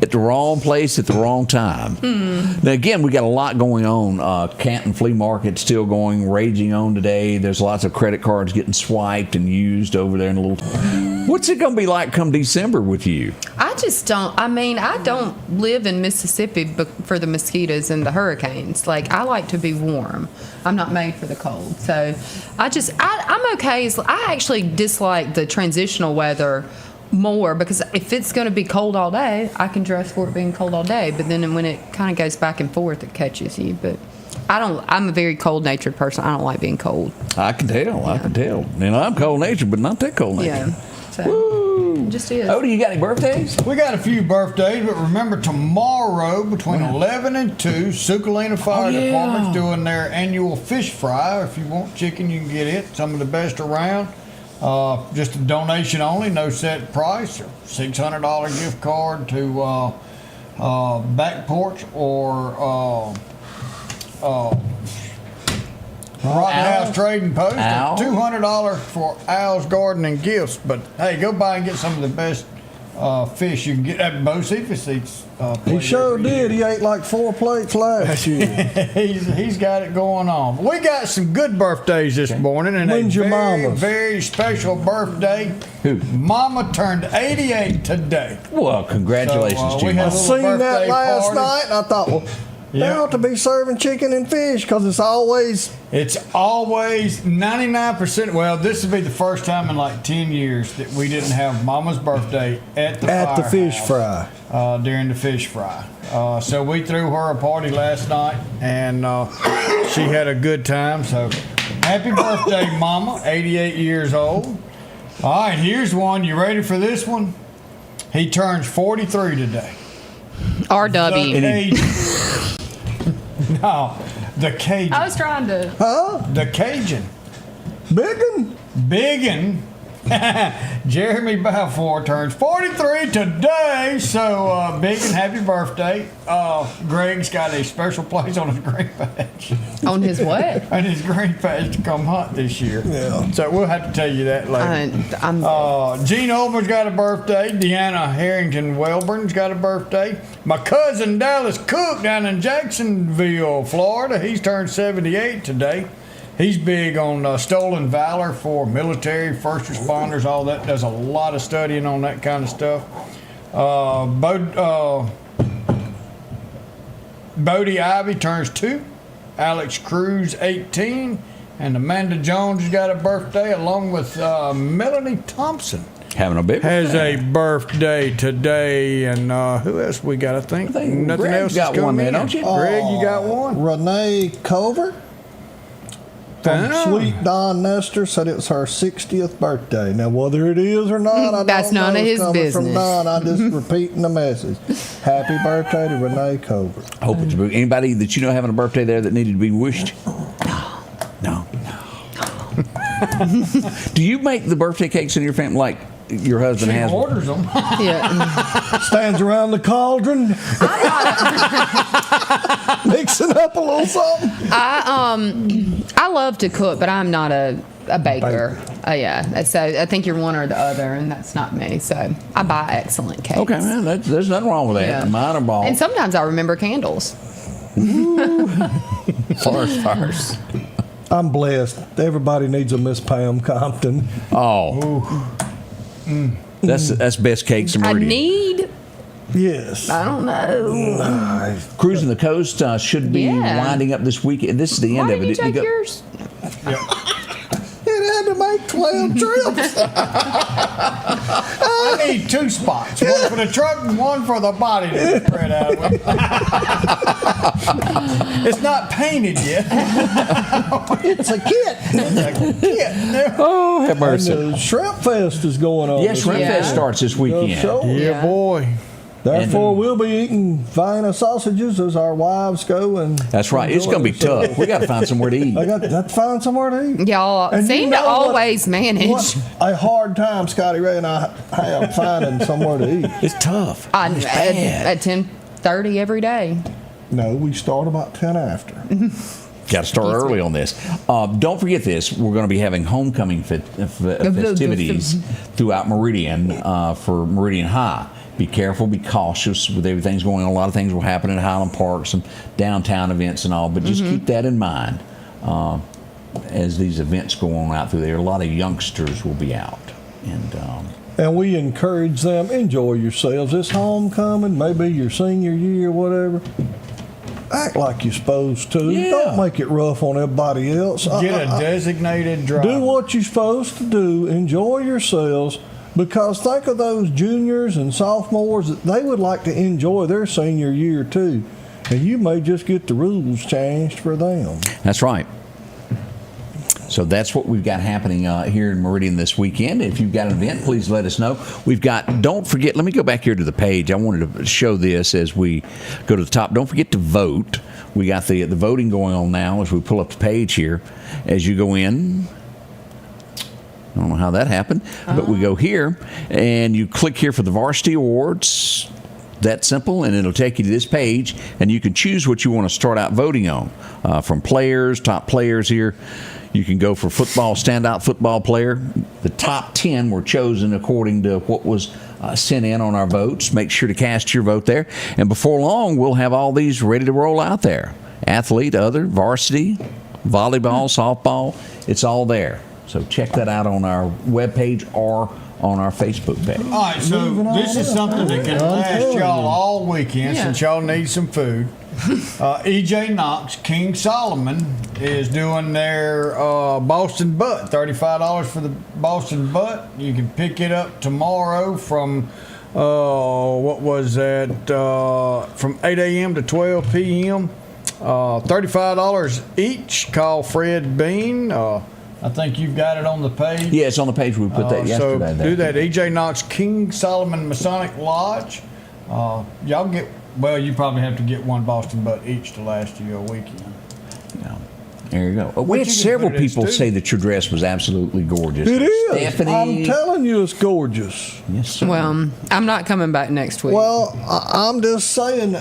At the wrong place at the wrong time. Now again, we got a lot going on. Canton Flea Market still going, raging on today. There's lots of credit cards getting swiped and used over there in a little. What's it going to be like come December with you? I just don't. I mean, I don't live in Mississippi for the mosquitoes and the hurricanes. Like, I like to be warm. I'm not made for the cold. So I'm okay. I actually dislike the transitional weather more because if it's going to be cold all day, I can dress for it being cold all day. But then when it kind of goes back and forth, it catches you. But I'm a very cold-natured person. I don't like being cold. I can tell. Yeah. I can tell. I'm cold-natured, but not that cold-natured. Yeah. So, it just is. Oh, do you got any birthdays? We got a few birthdays, but remember tomorrow between 11 and 2, Sukalina Fire Department's doing their annual fish fry. If you want chicken, you can get it. Some of the best around. Just a donation only, no set price. $600 gift card to Back Porch or Rotten House Trading Post. $200 for Al's Garden and Gifts. But hey, go by and get some of the best fish you can get at Bo Cephas eats. He sure did. He ate like 4 plates last year. He's got it going on. But we got some good birthdays this morning, and When's your mama's? Very special birthday. Who? Mama turned 88 today. Well, congratulations to you. I seen that last night, and I thought, well, they ought to be serving chicken and fish because it's always 99%. Well, this will be the first time in like 10 years that we didn't have Mama's birthday at the fish fry during the fish fry. So we threw her a party last night, and she had a good time. So happy birthday, Mama! 88 years old. All right, here's one. You ready for this one? He turns 43 today. RW. No, the Cajun. I was trying to. Huh? The Cajun. Biggin? Biggin Jeremy Balfour turns 43 today, so big and happy birthday. Greg's got a special place on his green patch. On his what? On his green patch to come hunt this year. Yeah. So we'll have to tell you that later. Gene Olber's got a birthday. Deanna Harrington Welburn's got a birthday. My cousin Dallas Cook down in Jacksonville, Florida, he's turned 78 today. He's big on stolen valor for military, first responders, all that. Does a lot of studying on that kind of stuff. Bodie Ivy turns 2. Alex Cruz, 18. And Amanda Jones has got a birthday, along with Melanie Thompson. Having a big has a birthday today. And who else we got? I think nothing Greg else got has come one there, in. don't you? Greg, you got one? Renee Culver from Oh. Sweet Don Nestor said it's her 60th birthday. Now, whether it is or not, I That's don't know. none of It's his coming business. From Don, I'm just repeating the message. Happy birthday to Renee Culver. I hope it's anybody that you know having a birthday there that needed to be wished. No. Do you make the birthday cakes in your family like your husband has? Orders them. Yeah. Stands around the cauldron, mixing up a little something. I love to cook, but I'm not a baker. Yeah. So I think you're one or the other, and that's not me. So I buy excellent cakes. Okay, man, there's nothing wrong with that. Yeah. Mine are ball. And sometimes I remember candles. Farce. I'm blessed. Everybody needs a Miss Pam Compton. Oh. That's best cakes in I Meridian. need. Yes. I don't know. Cruising the Coast should be Yeah. winding up this weekend. This is the end Why of did it. you take go- yours? It had to make 12 trips. I need 2 spots. One for the truck and one for the body to spread out with. It's not painted yet. It's a kit. Oh, have And mercy. the Shrimp Fest is going on. Yes, this Shrimp Yeah. Fest starts this weekend. show. Yeah, boy. Therefore, we'll be eating Vienna sausages as our wives go. And That's right. It's going to be enjoy tough. We got to find somewhere to eat. I got to find somewhere to eat. Y'all And seem you to know what- always manage. What a hard time Scotty Ray and I have finding somewhere to eat. It's tough. At 10:30 every day. No, we start about 10 after. Got to start early on this. Don't forget this. We're going to be having homecoming festivities throughout Meridian for Meridian High. Be careful, be cautious with everything's going on. A lot of things will happen in Highland Park, some downtown events and all, but just keep that in mind as these events go on out through there. A lot of youngsters will be out. And we encourage them, enjoy yourselves. It's homecoming, maybe your senior year, whatever. Act like you're supposed to. Yeah. Don't make it rough on everybody else. Get a designated driver. Do what you're supposed to do. Enjoy yourselves. Because think of those juniors and sophomores that they would like to enjoy their senior year too. And you may just get the rules changed for them. That's right. So that's what we've got happening here in Meridian this weekend. If you've got an event, please let us know. We've got, don't forget, let me go back here to the page. I wanted to show this as we go to the top. Don't forget to vote. We got the voting going on now as we pull up the page here. As you go in, I don't know how that happened, but we go here and you click here for the Varsity Awards. That simple, and it'll take you to this page, and you can choose what you want to start out voting on. From players, top players here. You can go for football, standout football player. The top 10 were chosen according to what was sent in on our votes. Make sure to cast your vote there. And before long, we'll have all these ready to roll out there. Athlete, other, varsity, volleyball, softball, it's all there. So check that out on our webpage or on our Facebook page. All right, so this is something that can last y'all all weekend since y'all need some food. EJ Knox, King Solomon, is doing their Boston Butt. $35 for the Boston Butt. You can pick it up tomorrow from, what was that, from 8 a.m. to 12 p.m. $35 each. Call Fred Bean. I think you've got it on the page. Yeah, it's on the page. We put that yesterday. So do that. EJ Knox, King Solomon Masonic Lodge. Y'all get, well, you probably have to get one Boston Butt each to last you a weekend. Yeah. There you go. We had several people say that your dress was absolutely gorgeous. It is. Stephanie. I'm telling you, it's gorgeous. Yes, sir. Well, I'm not coming back next week. Well, I'm just saying,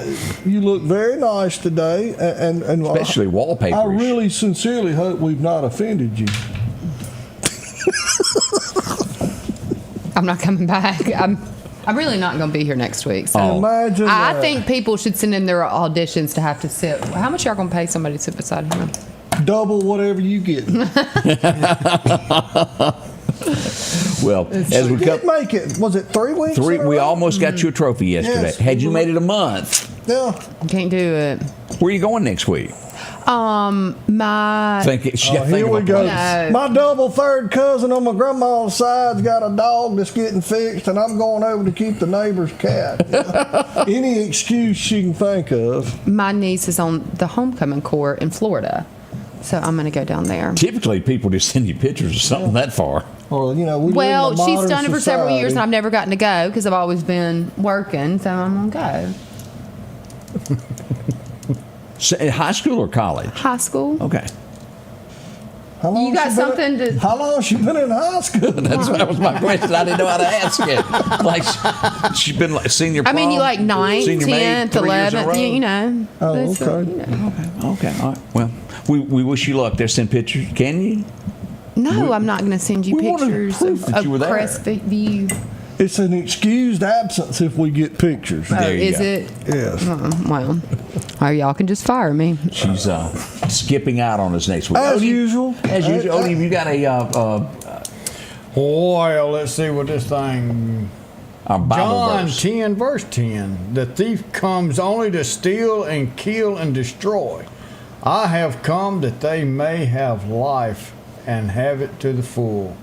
you look very nice today, and especially wallpaper. I really sincerely hope we've not offended you. I'm not coming back. I'm really not going to be here next week. So Imagine I that. think people should send in their auditions to have to sit. How much y'all going to pay somebody to sit beside him? Double whatever you get. Well, as we did make it, was it 3 weeks? we almost got you a trophy yesterday. Yes. Had you made it a month? Yeah. Can't do it. Where are you going next week? My Here we go. No. My double third cousin on my grandma's side's got a dog that's getting fixed, and I'm going over to keep the neighbor's cat. Any excuse she can think of. My niece is on the homecoming court in Florida, so I'm going to go down there. Typically, people just send you pictures of something that far. Or we live Well, in a she's modern done it for several years, and society. I've never gotten to go because I've always been working, so I'm going to go. So, high school or college? High school. Okay. How long You got she been something to... How long has she been in high school? That was my question. I didn't know how to ask it. Like, she's been like senior prom. I mean, you like 9th, senior May, 10th, 3 years in a row? 11th, you know. Oh, So, okay. you know. Okay. All right. Well, we wish you luck there. Send pictures. Can you? No, I'm not going to send you we wanted pictures proof that of you were there. Crestview View. It's an excused absence if we get pictures. There you Is go. it? Yes. Well, or y'all can just fire me. She's skipping out on us next week. As Odie, usual. As usual. Odie, you got a Well, let's see what this thing. Bible John verse. 10, verse 10. The thief comes only to steal and kill and destroy. I have come that they may have life and have it to the full.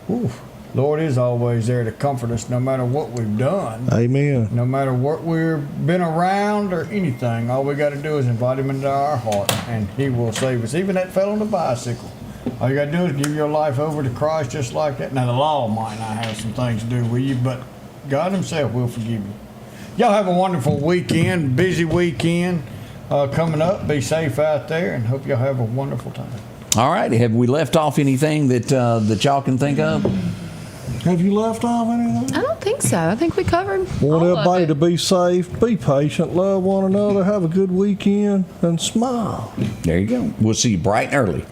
Ooh. Lord is always there to comfort us no matter what we've done. Amen. No matter what we've been around or anything, all we got to do is invite him into our heart and he will save us. Even that fellow on the bicycle. All you got to do is give your life over to Christ just like that. Now, the law might not have some things to do with you, but God himself will forgive you. Y'all have a wonderful weekend, busy weekend coming up. Be safe out there and hope y'all have a wonderful time. All right. Have we left off anything that y'all can think of? Have you left off anything? I don't think so. I think we covered Want all everybody of to it. be safe, be patient, love one another, have a good weekend, and smile. There you go. We'll see you bright and early